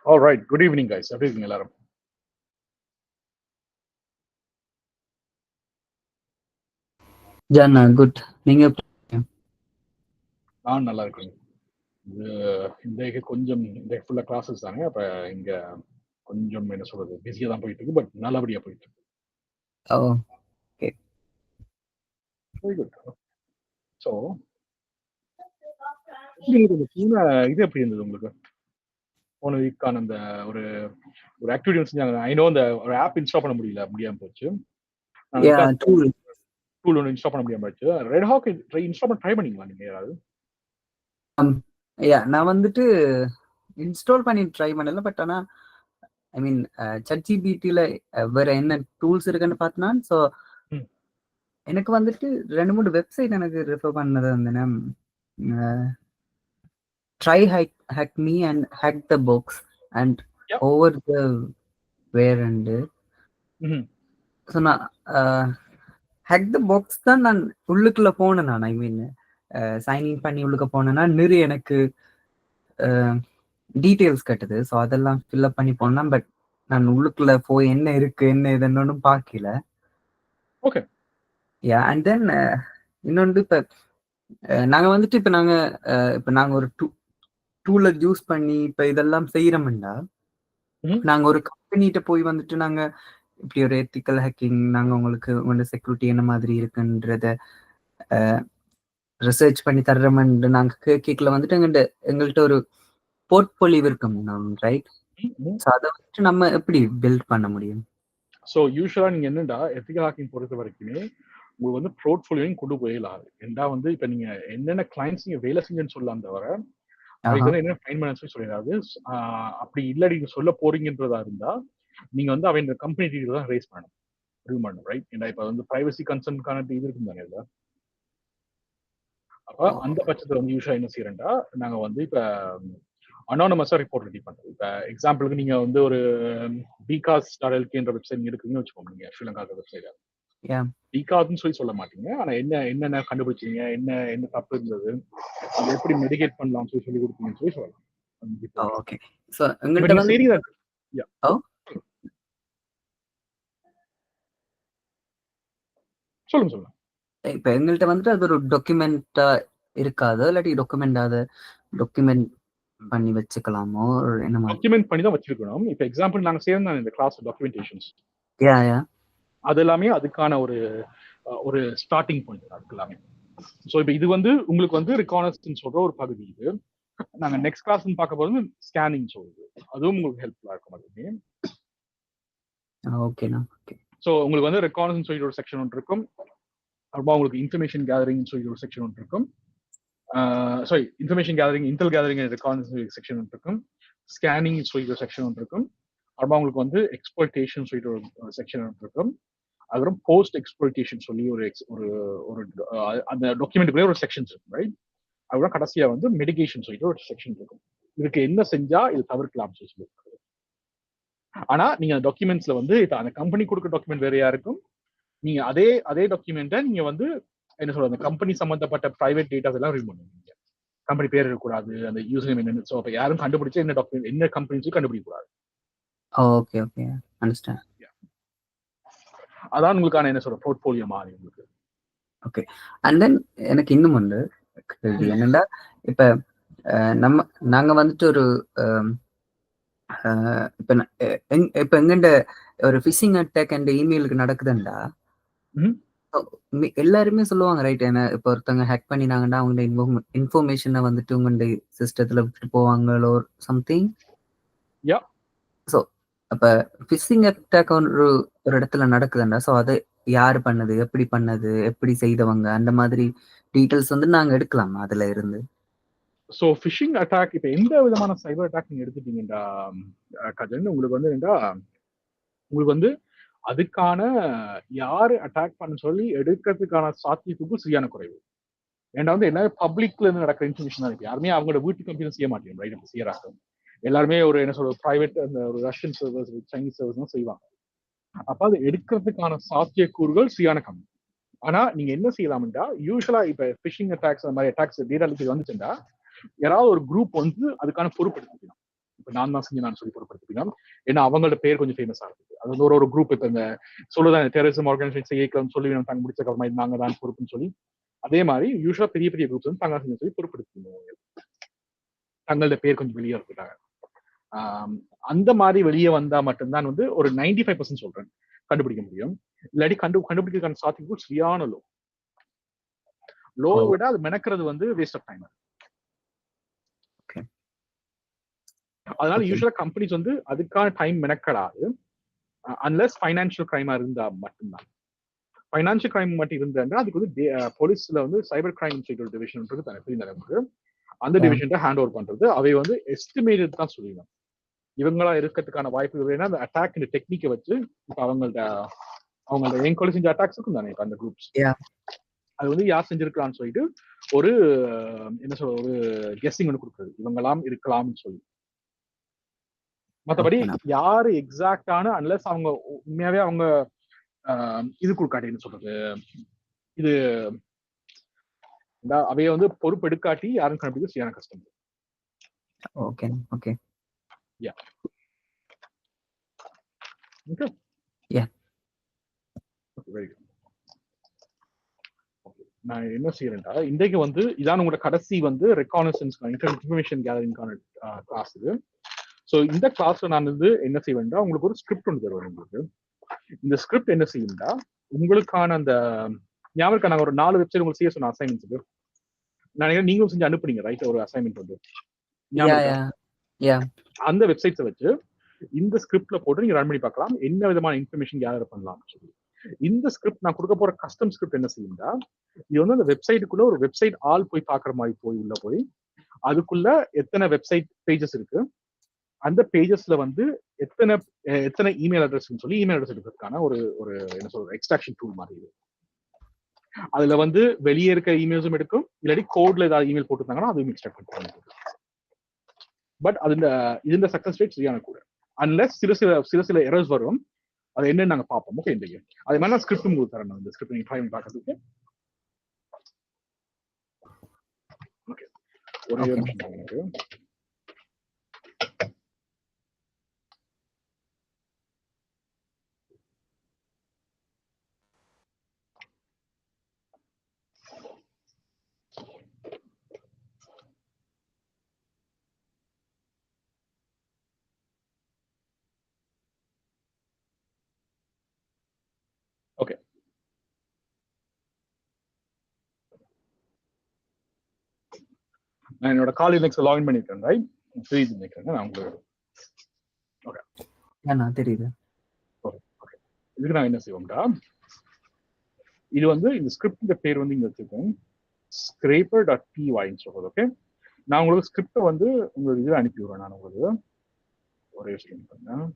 All right. Good evening, guys. எப்படி இருக்கீங்க எல்லாரும்? ஜானா குட். நீங்க எப்படி இருக்கீங்க? நான் நல்லா இருக்கேன். இது இன்றைக்கு கொஞ்சம் இன்றைக்கு ஃபுல்லா கிளாஸஸ் தானே. அப்ப இங்க கொஞ்சம் என்ன சொல்றது பிஸியா தான் போயிட்டு இருக்கு. பட் நல்லபடியா போயிட்டு இருக்கு. ஓ ஓகே. Very good. ஸோ இது எப்படி இருந்தது உங்களுக்கு? போன வீக்கான அந்த ஒரு ஒரு ஆக்டிவிட்டி செஞ்சாங்க. ஐ நோ அந்த ஒரு ஆப் இன்ஸ்டால் பண்ண முடியாம போச்சு. யா டூல் டூல் ஒன்று இன்ஸ்டால் பண்ண முடியாம போச்சு. ரெட் ஹாக் இன்ஸ்டால் பண்ண ட்ரை பண்ணீங்களா நீங்க யாராவது? யா நான் வந்துட்டு இன்ஸ்டால் பண்ணி ட்ரை பண்ணல. பட் ஆனா ஐ மீன் ChatGPT-ல வேற என்ன டூல்ஸ் இருக்குன்னு பார்த்தனா. ஸோ எனக்கு வந்துட்டு 2-3 வெப்சைட் எனக்கு ரெஃபர் பண்ணது வந்து try hack me and hack the box and over the wire and. So நான் ஹேக் த பாக்ஸ் தான் நான் உள்ளுக்குள்ள போனேன். நான் ஐ மீன் சைன்இன் பண்ணி உள்ளுக்க போனேன்னா நிறைய எனக்கு டீட்டெயில்ஸ் கட்டுது. ஸோ அதெல்லாம் ஃபில்அப் பண்ணி போனேன். பட் நான் உள்ளுக்குள்ள போய் என்ன இருக்கு என்ன இதுன்னு பார்க்கல. ஓகே. யா அண்ட் தென் இன்னொன்று இப்போ நாங்கள் வந்துட்டு இப்போ நாங்கள் ஒரு டூலை யூஸ் பண்ணி இப்போ இதெல்லாம் செய்கிறோம்னா நாங்கள் ஒரு கம்பெனிகிட்ட போய் வந்துட்டு நாங்கள் இப்படி ஒரு எத்திக்கல் ஹேக்கிங் நாங்கள் உங்களுக்கு உங்களோட செக்யூரிட்டி என்ன மாதிரி இருக்குன்றத ரிசர்ச் பண்ணி தர்றோம்னு நாங்கள் கேட்கல வந்துட்டு எங்கள்கிட்ட ஒரு போர்ட்போலியோ இருக்கும் ரைட். ஸோ அதை வந்துட்டு நம்ம எப்படி பில்ட் பண்ண முடியும்? ஸோ யூஸ்வலாக நீங்கள் என்னடா எத்திக்கல் ஹேக்கிங் பொறுத்த வரைக்குமே உங்களுக்கு வந்து போர்ட்ஃபோலியோயும் கொண்டு போயிடலாம். ஏண்டா வந்து இப்போ நீங்கள் என்னென்ன கிளைண்ட்ஸ் நீங்கள் வேலை செஞ்சேன்னு சொல்லலாம் தவிர அதுக்கு வந்து என்ன ஃபைன் பண்ண சொல்லி சொல்லிடாது. அப்படி இல்லாடி நீங்கள் சொல்ல போறீங்கன்றதா இருந்தா நீங்கள் வந்து அவன் கம்பெனி டீட்டெயில் தான் ரேஸ் பண்ணணும் ரைட். ஏன்னா இப்போ வந்து பிரைவசி கன்சர்னுக்கான இது இருக்கும் தானே இல்லை. அப்போ அந்த பட்சத்தில் வந்து யூஸ்வலாக என்ன செய்யறேன்டா நாங்கள் வந்து இப்போ அனானமஸா ரிப்போர்ட் ரெடி பண்றது. இப்போ எக்ஸாம்பிளுக்கு நீங்க வந்து ஒரு bcas.lk வெப்சைட் இருக்குன்னு வச்சுக்கோங்க. நீங்க ஸ்ரீலங்கா வெப்சைட் bcas சொல்லி சொல்ல மாட்டீங்க. ஆனா என்னென்ன கண்டுபிடிச்சீங்க, என்ன தப்பு இருந்தது, அதை எப்படி மெடிகேட் பண்ணலாம் சொல்லி கொடுத்தீங்கன்னு சொல்லி சொல்லலாம். ஓகே. சோ எங்கள்ட்ட வந்து சொல்லுங்க. இப்ப எங்கள்ட்ட வந்துட்டு அது ஒரு டாக்குமெண்டா இருக்காது, இல்லாட்டி டாக்குமெண்ட் பண்ணி வச்சுக்கலாமோ என்ன மாதிரி? டாக்குமெண்ட் பண்ணி தான் வச்சிருக்கணும். இப்போ எக்ஸாம்பிள் நாங்க சேர்ந்த இந்த கிளாஸ் டாக்குமெண்டேஷன்ஸ் அது எல்லாமே அதுக்கான ஒரு ஸ்டார்டிங் பாயிண்ட் அதுக்கு எல்லாமே. ஸோ இப்போ இது வந்து உங்களுக்கு வந்து ரெகானஸ்டன்ஸ் சொல்ற ஒரு பகுதி. இது நாங்க நெக்ஸ்ட் கிளாஸ் பார்க்க போறது ஸ்கேனிங் சொல்றது. அதுவும் உங்களுக்கு ஹெல்ப்ஃபுல்லா இருக்கும். அதுவுமே ஓகேண்ணா. ஓகே. ஸோ உங்களுக்கு வந்து ரெகானஸ்டன்ஸ் சொல்லி ஒரு செக்ஷன் ஒன்று இருக்கும். அப்புறமா உங்களுக்கு இன்ஃபர்மேஷன் கேதரிங் சொல்லி ஒரு செக்ஷன் ஒன்று இருக்கும். Sorry, information gathering, intel gathering reconnaissance section ஒன்று இருக்கும். ஸ்கேனிங் சொல்லி ஒரு செக்ஷன் ஒன்று இருக்கும். அப்புறமா உங்களுக்கு வந்து எக்ஸ்ப்ளாய்டேஷன் சொல்லிட்டு ஒரு செக்ஷன் ஒன்று இருக்கும். அதுக்கப்புறம் போஸ்ட் எக்ஸ்ப்ளாய்டேஷன் சொல்லி ஒரு அந்த டாக்குமெண்ட்டுக்குள்ளே ஒரு செக்ஷன்ஸ் இருக்கும் ரைட். அதுக்கப்புறம் கடைசியா வந்து மெடிகேஷன் சொல்லிட்டு ஒரு செக்ஷன் இருக்கும். இதுக்கு என்ன செஞ்சா இது தவிர்க்கலாம் சொல்லி. ஆனா நீங்க அந்த டாக்குமெண்ட்ஸ்ல வந்து அந்த கம்பெனி கொடுக்குற டாக்குமெண்ட் வேறையா இருக்கும். நீங்க அதே டாக்குமெண்ட்டை நீங்க வந்து என்ன சொல்றது, அந்த கம்பெனி சம்பந்தப்பட்ட பிரைவேட் டேட்டாஸ் எல்லாம் ரீட் பண்ணுவீங்க. கம்பெனி பேர் இருக்கக்கூடாது, அந்த யூசர் நேம் என்னன்னு. ஸோ அப்போ யாரும் கண்டுபிடிச்சு என்ன டாக்குமெண்ட் என்ன கம்பெனி கண்டுபிடிக்க கூடாது. Okay okay understand. அதான் உங்களுக்கான என்ன சொல்ற போர்ட்ஃபோலியோ மாதிரி உங்களுக்கு. ஓகே. அண்ட் தென் எனக்கு இன்னும் ஒன்று என்னன்னா, இப்ப நாங்க வந்துட்டு ஒரு இப்ப எங்கிட்ட ஒரு ஃபிஷிங் அட்டாக் அந்த இமெயிலுக்கு நடக்குதுண்டா எல்லாருமே சொல்லுவாங்க ரைட். என்ன இப்ப ஒருத்தவங்க ஹேக் பண்ணினாங்கன்னா அவங்க இன்ஃபர்மேஷனை வந்துட்டு உங்க சிஸ்டத்துல விட்டுட்டு போவாங்களோ சம்திங். ஸோ அப்ப ஃபிஷிங் அட்டாக் ஒரு இடத்துல நடக்குதுண்டா. ஸோ அது யாரு பண்ணது, எப்படி பண்ணது, எப்படி செய்தவங்க, அந்த மாதிரி டீட்டெயில்ஸ் வந்து நாங்க எடுக்கலாம் அதுல இருந்து. ஸோ ஃபிஷிங் அட்டாக் இப்போ எந்த விதமான சைபர் அட்டாக் நீங்க எடுத்துட்டீங்கடா கஜன், உங்களுக்கு வந்து என்னடா உங்களுக்கு வந்து அதுக்கான யாரு அட்டாக் பண்ண சொல்லி எடுக்கிறதுக்கான சாத்தியத்துக்கு சரியான குறைவு. ஏன்னா வந்து என்ன பப்ளிக்ல இருந்து நடக்கிற இன்ஃபர்மேஷன் தான் இருக்கு. யாருமே அவங்களோட வீட்டு கம்பெனி செய்ய மாட்டேங்க ரைட். நம்ம செய்யறாங்க எல்லாருமே ஒரு என்ன சொல்ற பிரைவேட் அந்த ஒரு ரஷ்யன் சர்வர்ஸ், சைனீஸ் சர்வர்ஸ் தான் செய்வாங்க. அப்ப அது எடுக்கிறதுக்கான சாத்தியக்கூறுகள் சரியான கம்மி. ஆனா நீங்க என்ன செய்யலாம்டா, யூஸ்வலா இப்ப ஃபிஷிங் அட்டாக்ஸ் அந்த மாதிரி அட்டாக்ஸ் டேட்டா லீக்கேஜ் வந்துச்சுன்னா யாராவது ஒரு குரூப் வந்து அதுக்கான பொறுப்பு எடுத்துக்கலாம். இப்போ நான் தான் செஞ்சு நான் சொல்லி பொருட்படுத்தினா, ஏன்னா அவங்களோட பேர் கொஞ்சம் ஃபேமஸா இருக்குது. அது வந்து ஒரு குரூப் இப்போ இந்த சொல்லுதான் டெரரிசம் ஆர்கனைசேஷன் செய்யலாம் சொல்லி நம்ம தாங்க முடிச்ச அப்புறமா நாங்க தான் பொறுப்புன்னு சொல்லி, அதே மாதிரி யூஸ்வலா பெரிய பெரிய குரூப்ஸ் வந்து தாங்க செஞ்சு சொல்லி பொறுப்படுத்திடுவாங்க. தங்களோட பேர் கொஞ்சம் வெளியே இருக்கிறாங்க. அந்த மாதிரி வெளியே வந்தா மட்டும்தான் வந்து ஒரு 95% சொல்றேன் கண்டுபிடிக்க முடியும். இல்லாட்டி கண்டுபிடிக்கிறதுக்கான சாத்தியக்கூறு சரியான லோ விட அது மெனக்கிறது வந்து வேஸ்ட் ஆஃப் டைம். அதனால யூஸ்வலா கம்பெனிஸ் வந்து அதுக்கான டைம் மெனக்கடாது, அன்லெஸ் ஃபைனான்சியல் கிரைமா இருந்தா மட்டும்தான். ஃபைனான்சியல் கிரைம் மட்டும் இருந்தா அதுக்கு வந்து போலீஸ்ல வந்து சைபர் கிரைம் ஒரு டிவிஷன் இருக்கு. அந்த டிவிஷன் ஹேண்ட் ஓவர் பண்றது. அவை வந்து எஸ்டிமேட்டட் தான் சொல்லுவாங்க. இவங்களா இருக்கிறதுக்கான வாய்ப்பு வேணா அந்த அட்டாக் டெக்னிக்கை வச்சு அவங்கள்ட்ட என் செஞ்ச அட்டாக்ஸ் இருக்கும் தானே அந்த குரூப்ஸ், அது வந்து யார் செஞ்சிருக்கலாம்னு சொல்லிட்டு ஒரு என்ன சொல்ற ஒரு கெஸ்ஸிங் ஒன்று கொடுக்குறது, இவங்களாம் இருக்கலாம்னு சொல்லி. மற்றபடி யாரு எக்ஸாக்டான அன்லெஸ் அவங்க உண்மையாவே அவங்க இது கொடுக்காட்டின்னு சொல்றது, இது அவைய வந்து பொறுப்பு எடுக்காட்டி யாரும் கண்டுபிடிக்க சரியான கஷ்டம். Okay okay yeah okay yeah very good. நான் என்ன செய்யறேன்டா, இன்றைக்கு வந்து இதான் உங்களோட கடைசி வந்து ரெகானசன்ஸ் இன்ஃபர்மேஷன் கேதரிங்கான கிளாஸ் இது. ஸோ இந்த கிளாஸ்ல நான் வந்து என்ன செய்வேன்டா, உங்களுக்கு ஒரு ஸ்கிரிப்ட் ஒன்று தருவேன். உங்களுக்கு இந்த ஸ்கிரிப்ட் என்ன செய்யும்டா, உங்களுக்கான அந்த ஞாபகம் நாங்கள் ஒரு 4 வெப்சைட் உங்களுக்கு செய்ய சொன்ன அசைன்மெண்ட்ஸுக்கு நான் நீங்களும் செஞ்சு அனுப்புனீங்க ரைட், ஒரு அசைன்மெண்ட் வந்து அந்த வெப்சைட்ஸை வச்சு இந்த ஸ்கிரிப்ட்ல போட்டு நீங்க ரன் பண்ணி பார்க்கலாம் என்ன விதமான இன்ஃபர்மேஷன் கேதர் பண்ணலாம் சொல்லி. இந்த ஸ்கிரிப்ட் நான் கொடுக்க போற கஸ்டம் ஸ்கிரிப்ட் என்ன செய்யும்டா, இது வந்து அந்த வெப்சைட்டுக்குள்ள ஒரு வெப்சைட் ஆள் போய் பாக்குற மாதிரி உள்ள போய் அதுக்குள்ள எத்தனை வெப்சைட் பேஜஸ் இருக்கு, அந்த பேஜஸ்ல வந்து எத்தனை இமெயில் அட்ரஸ் சொல்லி இமெயில் அட்ரஸ் எடுக்கிறதுக்கான ஒரு ஒரு என்ன சொல்ற எக்ஸ்ட்ராக்ஷன் டூல் மாதிரி இது. அதுல வந்து வெளியே இருக்க இமெயில்ஸும் எடுக்கும், இல்லாட்டி கோட்ல ஏதாவது இமெயில் போட்டுருந்தாங்கன்னா அதுவும் எக்ஸ்ட்ராக்ட் பண்ணுவாங்க. பட் இந்த சக்சஸ் ரேட் சரியான கூட, அன்லெஸ் சில சில எரர்ஸ் வரும், அது என்னன்னு நாங்க பார்ப்போம். ஓகே, இன்றைக்கு அதே மாதிரி நான் ஸ்கிரிப்ட் உங்களுக்கு தரேன். இந்த ஸ்கிரிப்ட் நீங்க ட்ரை பண்ணி பார்க்கறதுக்கு. ஓகே, ஒரே நிமிஷம் எனக்கு. ஓகே, நான் என்னோட கால் இன்டெக்ஸ் லாகின் பண்ணிருக்கேன் ரைட், தெரியுது நினைக்கிறேன் நான் உங்களுக்கு. ஓகே தெரியுது. ஓகே, இதுக்கு நான் என்ன செய்வோம்டா, இது வந்து இந்த ஸ்கிரிப்ட் பேர் வந்து இங்க வச்சிருக்கேன், scraper.py சொல்றது. ஓகே, நான் உங்களுக்கு ஸ்கிரிப்டை வந்து உங்களுக்கு இதில் அனுப்பி விடுறேன். நான் உங்களுக்கு ஒரே விஷயம் பண்ணேன்.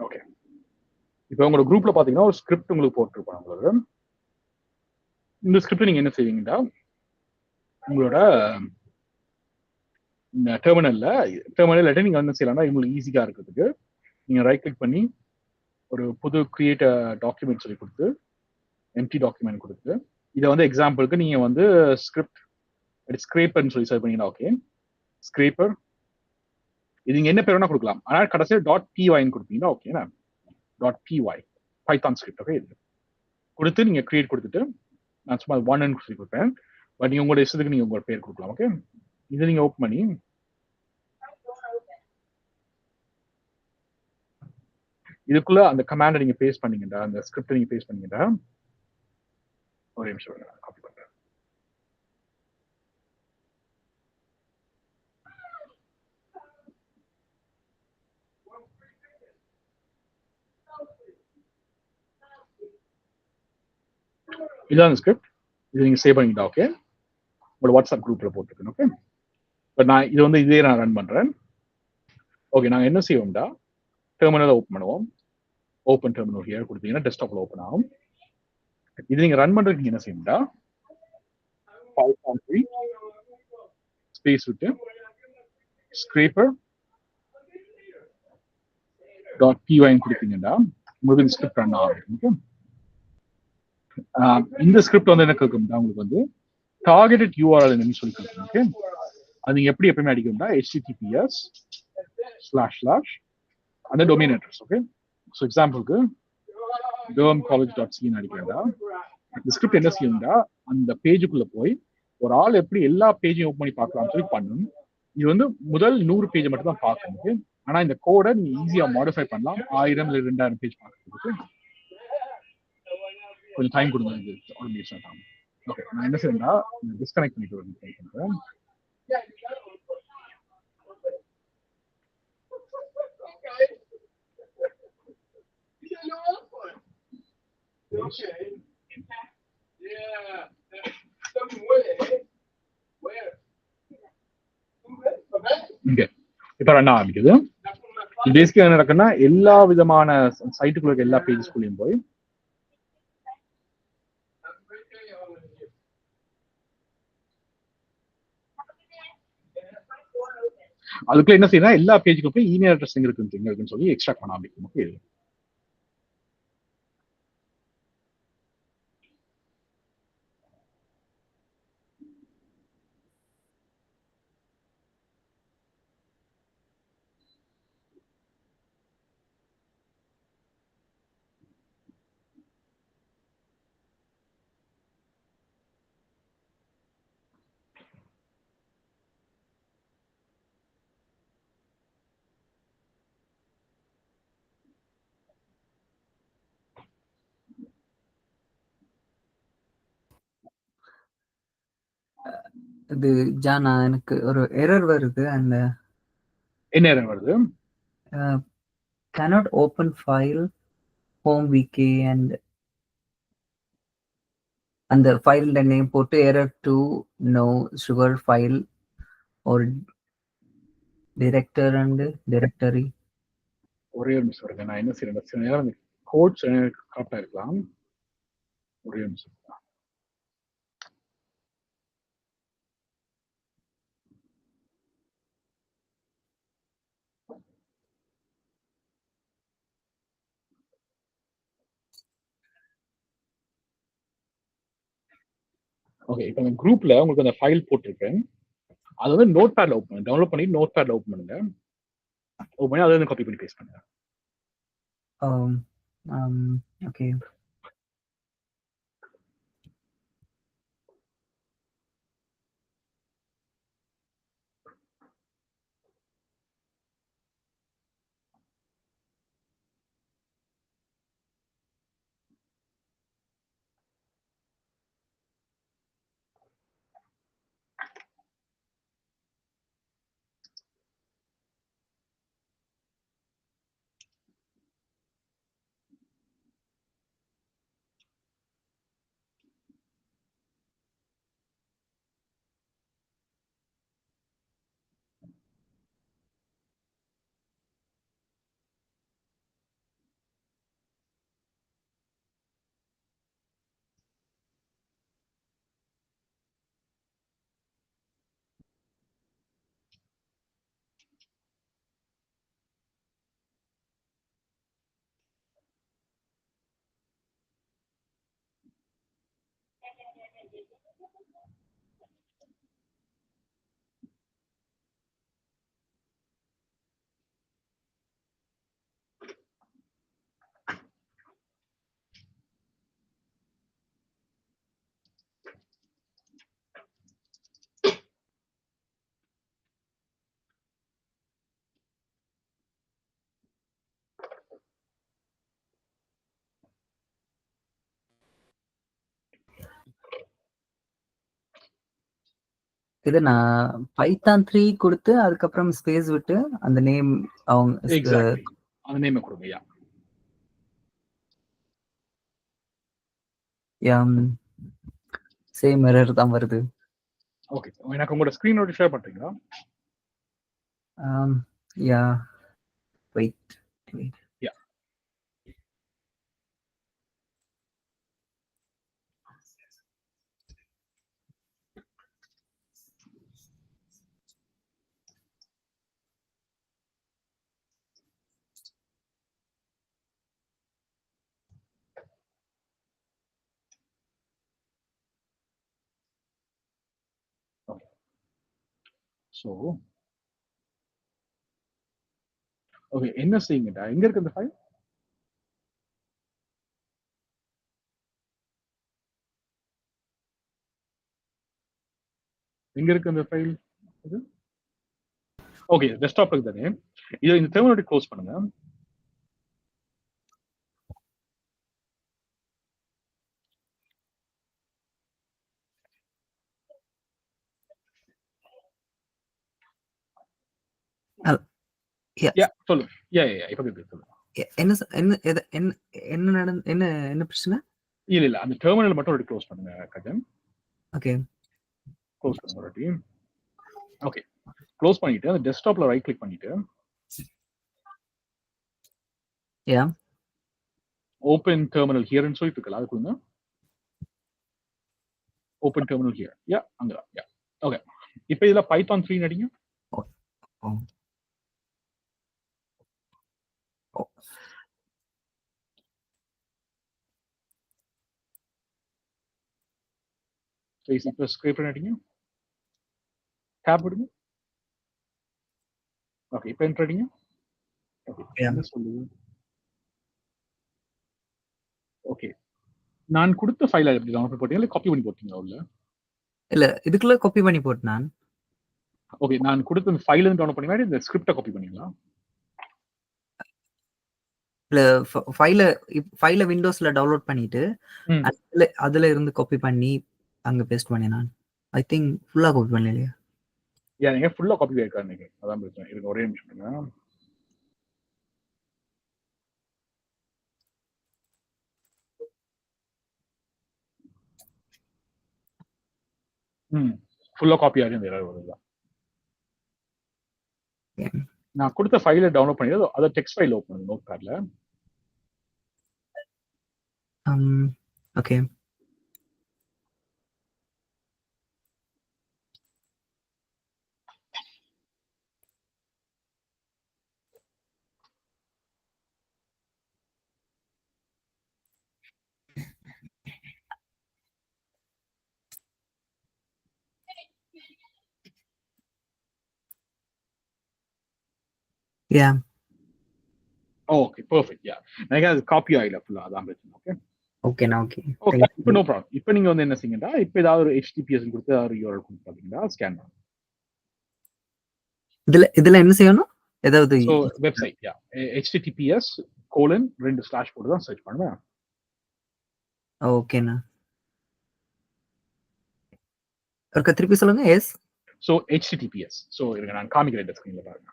ஓகே, இப்போ உங்களோட குரூப்ல பாத்தீங்கன்னா ஒரு ஸ்கிரிப்ட் உங்களுக்கு போட்டிருப்பாங்க. உங்களுக்கு இந்த ஸ்கிரிப்ட் நீங்க என்ன செய்வீங்கடா, உங்களோட இந்த டெர்மினல் நீங்க என்ன செய்யலாம்னா, உங்களுக்கு ஈஸியா இருக்கிறதுக்கு நீங்க ரைட் கிளிக் பண்ணி ஒரு புது கிரியேட் டாக்குமெண்ட் சொல்லி கொடுத்து எம்டி டாக்குமெண்ட் கொடுத்து இதை வந்து எக்ஸாம்பிளுக்கு நீங்க வந்து ஸ்கிரேப்பர்னு சொல்லி சர்ச் பண்ணீங்கன்னா, ஓகே ஸ்கிரேப்பர் இது நீங்க என்ன பேர் வேணா கொடுக்கலாம். ஆனால் கடைசியில் .py கொடுத்தீங்கன்னா ஓகேண்ணா, .py பைத்தான் ஸ்கிரிப்ட். ஓகே, இது கொடுத்து நீங்க கிரியேட் கொடுத்துட்டு நான் சும்மா 1 சொல்லி கொடுப்பேன். பட் நீங்க உங்களோட இஷ்டத்துக்கு நீங்க உங்களோட பேர் கொடுக்கலாம். ஓகே, இதை நீங்க ஓப்பன் பண்ணி இதுக்குள்ள அந்த கமாண்டை நீங்க பேஸ்ட் பண்ணீங்கடா, அந்த ஸ்கிரிப்ட் நீங்க பேஸ்ட் பண்ணீங்கடா, ஒரு நிமிஷம் காப்பி பண்றேன். இதான் ஸ்கிரிப்ட். இது நீங்க சேவ் பண்ணிக்கிட்டா ஓகே. உங்களோட வாட்ஸ்அப் குரூப்ல போட்டுருக்கேன் ஓகே. பட் நான் இது வந்து இதே நான் ரன் பண்றேன். ஓகே, நாங்க என்ன செய்வோம்டா, டெர்மினலை ஓப்பன் பண்ணுவோம். ஓப்பன் டெர்மினல் ஹியர் கொடுத்தீங்கன்னா டெஸ்க்டாப்ல ஓப்பன் ஆகும். இது நீங்க ரன் பண்றதுக்கு என்ன செய்யும்டா, ஸ்பேஸ் விட்டு scraper .py கொடுத்தீங்கன்னா உங்களுக்கு இந்த ஸ்கிரிப்ட் ரன் ஆகும். இந்த ஸ்கிரிப்ட் வந்து என்ன கேட்கும்டா, உங்களுக்கு வந்து டார்கெட்டட் URL என்னன்னு சொல்லி கேட்கும். ஓகே, அது நீங்க எப்படி எப்பயுமே அடிக்கும்டா, https:// அந்த டொமைன் அட்ரஸ். ஓகே, ஸோ எக்ஸாம்பிளுக்கு dermcollege.c அடிக்கிறதா, இந்த ஸ்கிரிப்ட் என்ன செய்யும்டா, அந்த பேஜுக்குள்ள போய் ஒரு ஆள் எப்படி எல்லா பேஜையும் ஓப்பன் பண்ணி பார்க்கலாம்னு சொல்லி பண்ணும். இது வந்து முதல் 100 பேஜை மட்டும் தான் பார்க்கணும். ஆனா இந்த கோடை நீங்க ஈஸியா மாடிஃபை பண்ணலாம் 1000 இல்ல 2000 பேஜ் பார்க்கறதுக்கு. கொஞ்சம் டைம் கொடுங்க, இது ஆட்டோமேஷன் ஆகும். ஓகே, நான் என்ன செய்யறேன்னா டிஸ்கனெக்ட் பண்ணிட்டு வரேன். இங்க இப்ப ரன் ஆரம்பிக்குது. பேசிக்கா என்ன நடக்குன்னா, எல்லா விதமான சைட்டுக்குள்ள இருக்க எல்லா பேஜஸ்குள்ளேயும் போய் அதுக்குள்ள என்ன செய்யணும், எல்லா பேஜுக்கும் போய் இமெயில் அட்ரஸ் எங்க இருக்குன்னு சொல்லி எக்ஸ்ட்ராக்ட் பண்ண ஆரம்பிக்கும். ஓகே, இது ஜானா, எனக்கு ஒரு எரர் வருது. அந்த என்ன எரர் வருது? cannot open file home vk and அந்த ஃபைல் நேம் போட்டு error to no sugar file or director and directory. ஒரே ஒரு நிமிஷம் வருங்க, நான் என்ன செய்யறேன், சில நேரம் கோட்ஸ் கரெக்டா இருக்கலாம். ஒரே நிமிஷம். ஓகே, இப்போ அந்த குரூப்ல உங்களுக்கு அந்த ஃபைல் போட்டிருக்கேன். அது வந்து நோட் பேட்ல ஓப்பன் டவுன்லோட் பண்ணி நோட் பேட்ல ஓப்பன் பண்ணுங்க. ஓப்பன் பண்ணி அதை காப்பி பண்ணி பேஸ்ட் பண்ணுங்க. ஓகே, இது நான் பைத்தான் 3 கொடுத்து அதுக்கப்புறம் ஸ்பேஸ் விட்டு அந்த நேம் அவங்க எக்ஸாக்ட்லி அந்த நேம் கொடுங்க. சேம் எரர் தான் வருது. ஓகே, எனக்கு உங்களோட ஸ்கிரீனோட ஷேர் பண்றீங்களா? யா வெயிட். யா ஸோ ஓகே, என்ன செய்யுங்கடா, எங்க இருக்கு அந்த ஃபைல்? எங்க இருக்கு அந்த ஃபைல்? ஓகே, டெஸ்க்டாப் இருக்கு தானே. இதை இந்த டெர்மினல் க்ளோஸ் பண்ணுங்க. சொல்லு. இப்ப சொல்லு. என்ன பிரச்சனை? இல்ல அந்த டெர்மினல் மட்டும் க்ளோஸ் பண்ணுங்க கஜன். ஓகே, க்ளோஸ் பண்ணுங்க. ஓகே, க்ளோஸ் பண்ணிட்டு அந்த டெஸ்க்டாப்ல ரைட் கிளிக் பண்ணிட்டு ஓபன் டெர்மினல் ஹியர்னு சொல்லிட்டு இருக்கல, அது கொடுங்க. Open terminal here. அங்க. ஓகே, இப்போ இதுல பைத்தான் 3 அடிங்க. இப்போ ஸ்கிரிப்ட் அடிங்க. டேப் விடுங்க. ஓகே, இப்போ என்டர் அடிங்க. என்ன சொல்லுது? ஓகே, நான் கொடுத்த ஃபைலை எப்படி டவுன்லோட் போட்டீங்க இல்ல காப்பி பண்ணி போட்டீங்களா உள்ள? இல்ல, இதுக்குள்ள காப்பி பண்ணி போட்டு நான். ஓகே, நான் கொடுத்த ஃபைல் இருந்து டவுன்லோட் பண்ணீங்களா இந்த ஸ்கிரிப்ட காப்பி பண்ணீங்களா? இல்ல, ஃபைல விண்டோஸ்ல டவுன்லோட் பண்ணிட்டு அதுல இருந்து காப்பி பண்ணி அங்க பேஸ்ட் பண்ணேன் நான். ஐ திங்க் ஃபுல்லா காப்பி பண்ணலையா? நீங்க ஃபுல்லா காப்பி பண்ணிருக்காரு நீங்க. அதான் பிரச்சனை. இருக்கு, ஒரே நிமிஷம். ஃபுல்லா காப்பி ஆகி அந்த எரர் வருது. நான் கொடுத்த ஃபைலை டவுன்லோட் பண்ணி அதை டெக்ஸ்ட் ஃபைல் ஓபன் பண்ணுங்க நோட் பேட்ல. Okay, okay, perfect. எனக்கு அது காப்பி ஆயில ஃபுல்லா, அதான் பிரச்சனை. Okay okay. இப்போ நோ ப்ராப்ளம். இப்போ நீங்க வந்து என்ன செய்யுங்கடா, இப்போ ஏதாவது ஒரு HTTPS கொடுத்து ஒரு URL கொடுத்து பாத்தீங்கன்னா ஸ்கேன் பண்ணுங்க. இதுல என்ன செய்யணும்? ஏதாவது வெப்சைட் HTTPS: 2/ போட்டு தான் சர்ச் பண்ணுவேன். ஓகேண்ணா, ஒருக்கா திருப்பி சொல்லுங்க. HTTPS. இருங்க, நான் காமிக்கிறேன் ஸ்கிரீன்ல பாருங்க.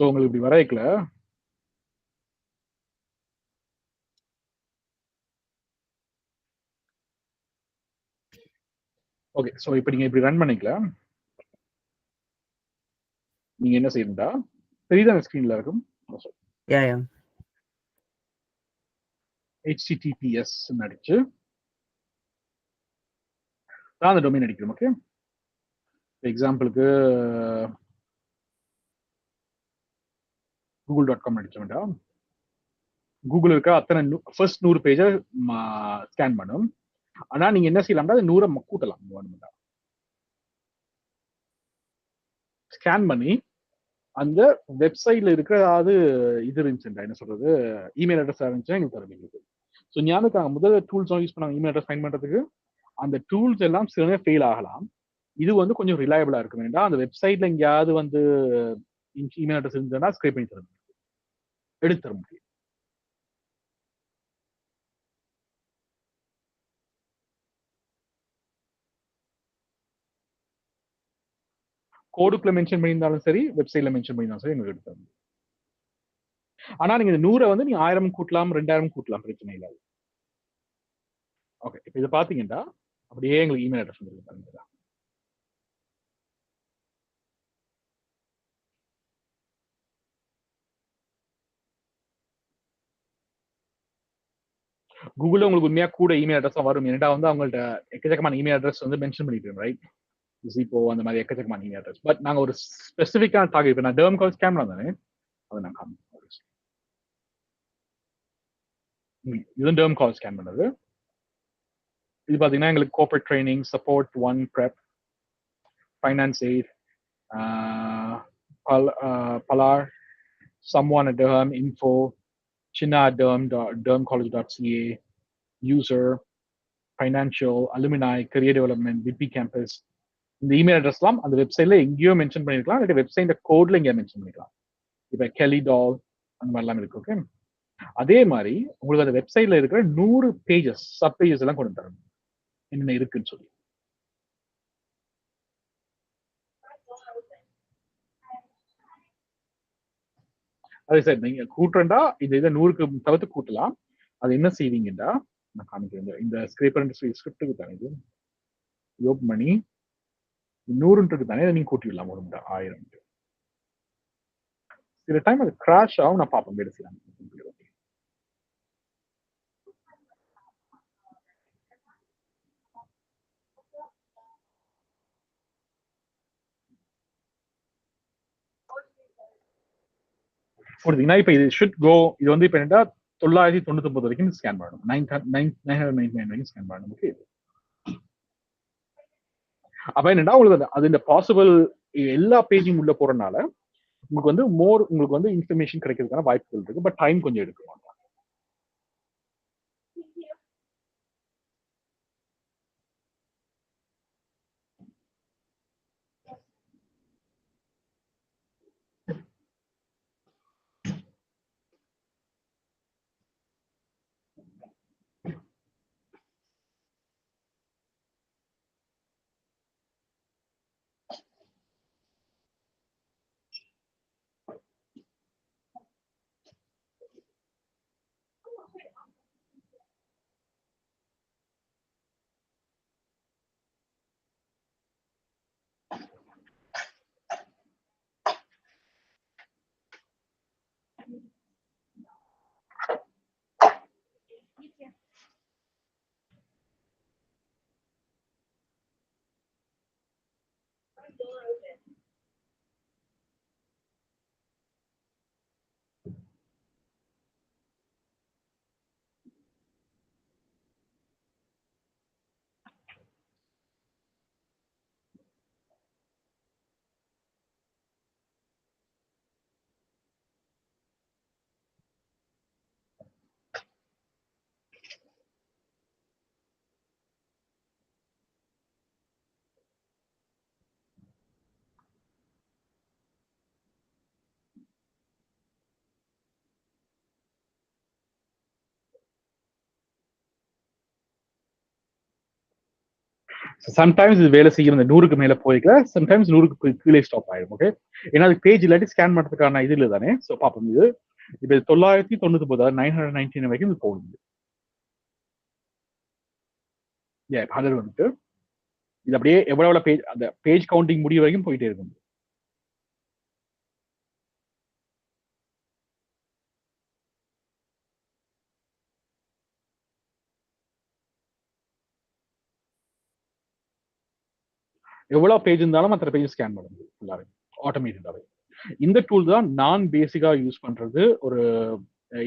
உங்களுக்கு இப்படி வரைக்கல. ஓகே, இப்போ நீங்க இப்படி ரன் பண்ணிக்கலாம். நீங்க என்ன செய்யணும்டா, தெரியுதா ஸ்கிரீன்ல இருக்கும்? HTTPS அடிச்சு தான் அந்த டொமைன் அடிக்கிறோம். ஓகே, எக்ஸாம்பிளுக்கு google.com அடிச்சோம்டா. கூகுள் இருக்க அத்தனை ஃபர்ஸ்ட் 100 பேஜை ஸ்கேன் பண்ணும். ஆனா நீங்க என்ன செய்யலாம்டா, அது 100 கூட்டலாம். ஸ்கேன் பண்ணி அந்த வெப்சைட்ல இருக்கிற ஏதாவது இது இருந்துச்சுடா, என்ன சொல்றது, இமெயில் அட்ரஸ் இருந்துச்சுன்னா எங்களுக்கு தருவீங்க. ஸோ ஞாபகம் முதல்ல டூல்ஸ் யூஸ் பண்ணாங்க இமெயில் அட்ரஸ் ஃபைண்ட் பண்றதுக்கு. அந்த டூல்ஸ் எல்லாம் சில நேரம் ஃபெயில் ஆகலாம். இது வந்து கொஞ்சம் ரிலையபிளா இருக்கும். வேண்டாம் அந்த வெப்சைட்ல எங்கேயாவது வந்து இமெயில் அட்ரஸ் இருந்ததுன்னா ஸ்கிரேப் பண்ணி தர முடியும், எடுத்து தர முடியும். கோடுக்குள்ள மென்ஷன் பண்ணியிருந்தாலும் சரி, வெப்சைட்ல மென்ஷன் பண்ணியிருந்தாலும் சரி எங்களுக்கு எடுத்து தர முடியும். ஆனா நீங்க இந்த 100 வந்து நீங்க 1000 கூட்டலாம், 2000 கூட்டலாம், பிரச்சனை இல்லை. ஓகே, இப்போ இதை பாத்தீங்கன்னா அப்படியே எங்களுக்கு இமெயில் அட்ரஸ் வந்துருக்கு. கூகுள்ல உங்களுக்கு உண்மையா கூட இமெயில் அட்ரஸ் வரும். ஏன்னா வந்து அவங்கள்ட்ட எக்கச்சக்கமான இமெயில் அட்ரஸ் வந்து மென்ஷன் பண்ணிருக்கோம், ரைட்? இப்போ அந்த மாதிரி எக்கச்சக்கமான இமெயில் அட்ரஸ். பட் நாங்க ஒரு ஸ்பெசிஃபிக்கான டார்கெட், இப்போ நான் டெர்ம் கால்ஸ் கேமரா தானே, அதை நான் காமிக்கிறேன். இது டெர்ம் கால் ஸ்கேன் பண்ணது. இது பாத்தீங்கன்னா எங்களுக்கு corporate training, support, one prep, finance aid, பலார், someone at Durham, info, Chinna at durhamcollege.ca, user, financial, alumni, career development, VP campus. இந்த இமெயில் அட்ரஸ்லாம் அந்த வெப்சைட்ல எங்கேயோ மென்ஷன் பண்ணிருக்கலாம், இல்லாட்டி வெப்சைட் கோட்ல எங்கேயோ மென்ஷன் பண்ணிக்கலாம். இப்போ கெலி டால் அந்த மாதிரிலாம் இருக்கு. ஓகே, அதே மாதிரி உங்களுக்கு அந்த வெப்சைட்ல இருக்கிற 100 பேஜஸ், சப் பேஜஸ் எல்லாம் கொண்டு தரணும் என்ன இருக்குன்னு சொல்லி. அதே சார் நீங்க கூட்டுறா இந்த இதை 100க்கு தவிர்த்து கூட்டலாம். அது என்ன செய்வீங்கன்னா நான் காமிக்கிறேன். இந்த ஸ்கிரிப்ட் ஸ்கிரிப்டுக்கு தானே இது ஓப்பன் பண்ணி 100க்கு தானே நீங்க கூட்டிடலாம். ஒரு 1000 சில டைம் அது கிராஷ் ஆகும். நான் பார்ப்பேன் வேலை செய்யலாம். இப்ப இது ஷுட் கோ. இது வந்து இப்ப என்னடா 999 வரைக்கும் ஸ்கேன் பண்ணணும். 999 வரைக்கும் ஸ்கேன் பண்ணணும். ஓகே, அப்ப என்னடா உங்களுக்கு அது இந்த பாசிபிள் எல்லா பேஜும் உள்ள போறதுனால உங்களுக்கு வந்து உங்களுக்கு வந்து இன்ஃபர்மேஷன் கிடைக்கிறதுக்கான வாய்ப்புகள் இருக்கு. பட் டைம் கொஞ்சம் எடுக்கும். சம்டைம்ஸ் இது வேலை செய்யும். 100க்கு மேல போய்க்கல, சம்டைம்ஸ் 100க்கு கீழே ஸ்டாப் ஆயிடும். ஓகே, ஏன்னா அது பேஜ் இல்லாட்டி ஸ்கேன் பண்றதுக்கான இது இல்லை தானே. ஸோ பார்ப்போம். இது இப்போ 999 919 வரைக்கும் இது போகுது. 100 வந்துட்டு இது அப்படியே எவ்வளவு பேஜ், அந்த பேஜ் கவுண்டிங் முடிய வரைக்கும் போயிட்டே இருக்கும். எவ்வளவு பேஜ் இருந்தாலும் அத்தனை பேஜ் ஸ்கேன் பண்ணுது ஃபுல்லாவே ஆட்டோமேட்டிக்காவே. இந்த டூல் தான் நான் பேசிக்கா யூஸ் பண்றது ஒரு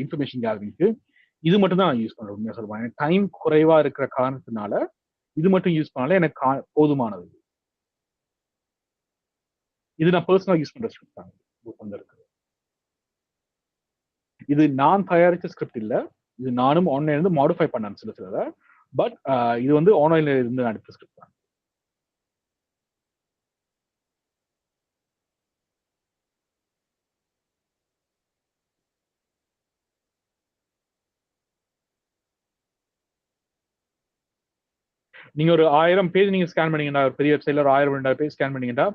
இன்ஃபர்மேஷன் கேதரிங்க்கு. இது மட்டும் தான் நான் யூஸ் பண்றேன். உண்மையா சொல்லுவாங்க, டைம் குறைவா இருக்கிற காரணத்தினால இது மட்டும் யூஸ் பண்ணாலே எனக்கு போதுமானது. இது நான் பர்சனலா யூஸ் பண்ற ஸ்கிரிப்ட் தான் இருக்கு. இது நான் தயாரிச்ச ஸ்கிரிப்ட் இல்ல, இது நானும் ஆன்லைன்ல இருந்து மாடிஃபை பண்ணேன் சில சிலதை. பட் இது வந்து ஆன்லைன்ல இருந்து அனுப்ப ஸ்கிரிப்ட் தான். நீங்க ஒரு 1000 பேஜ் நீங்க ஸ்கேன் பண்ணீங்கன்னா, ஒரு பெரிய வெப்சைட்ல ஒரு 1000 2000 பேஜ் ஸ்கேன் பண்ணீங்கன்னா,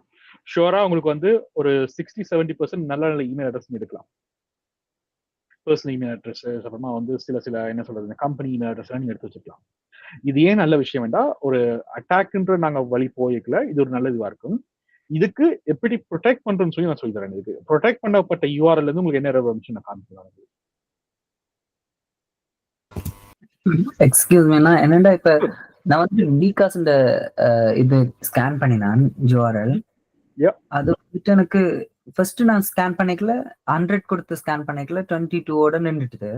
ஷூரா உங்களுக்கு வந்து ஒரு 60-70% நல்ல நல்ல இமெயில் அட்ரஸ் எடுக்கலாம். பர்சனல் இமெயில் அட்ரஸ், அப்புறமா வந்து சில என்ன சொல்றது, கம்பெனி இமெயில் அட்ரஸ் நீங்க எடுத்து வச்சுக்கலாம். இது ஏன் நல்ல விஷயம் வேண்டாம், ஒரு அட்டாக்ன்ற நாங்க வழி போய்க்கல, இது ஒரு நல்ல இதுவா இருக்கும். இதுக்கு எப்படி ப்ரொடெக்ட் பண்றோம்னு சொல்லி நான் சொல்லி தரேன். இதுக்கு ப்ரொடெக்ட் பண்ணப்பட்ட யூஆர்எல் இருந்து உங்களுக்கு என்ன எரர் வந்துச்சு நான் காமிக்கிறேன். எக்ஸ்கியூஸ் மீனா என்னடா இப்ப நான் வந்து பிகாஸ் இந்த இது ஸ்கேன் பண்ணினான் யூஆர்எல். அது வந்துட்டு எனக்கு ஃபர்ஸ்ட் நான் ஸ்கேன் பண்ணிக்கல 100 கொடுத்து ஸ்கேன் பண்ணிக்கல 22 நின்றுட்டு.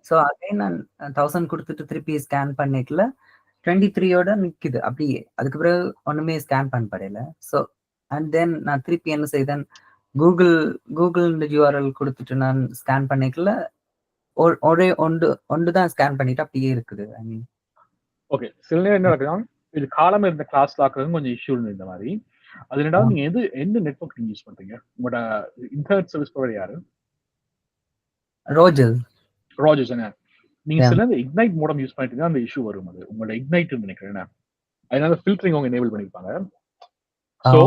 ஸோ அதே நான் 1000 கொடுத்துட்டு திருப்பி ஸ்கேன் பண்ணிக்கல 23 நிக்குது அப்படியே. அதுக்கு பிறகு ஒண்ணுமே ஸ்கேன் பண்ண படையில. ஸோ அண்ட் தென் நான் திருப்பி என்ன செய்தேன், கூகுள் யூஆர்எல் கொடுத்துட்டு நான் ஸ்கேன் பண்ணிக்கல ஒரே ஒன்று தான் ஸ்கேன் பண்ணிட்டு அப்படியே இருக்குது. ஐ மீன் ஓகே, சில நேரம் என்ன நடக்குதுன்னா, இது காலமா இருந்த கிளாஸ் லாக்குறது கொஞ்சம் இஷ்யூ இந்த மாதிரி. அது ரெண்டாவது நீங்க எந்த நெட்வொர்க் நீங்க யூஸ் பண்றீங்க? உங்களோட இன்டர்நெட் சர்வீஸ் ப்ரொவைடர் யாரு? ரோஜர்ஸ். என்ன நீங்க சில இக்னைட் மோடம் யூஸ் பண்ணிட்டீங்கன்னா அந்த இஷ்யூ வரும். அது உங்களோட இக்னைட் நினைக்கிறேன். அதனால ஃபில்டரிங் அவங்க எனேபிள் பண்ணிருப்பாங்க. ஸோ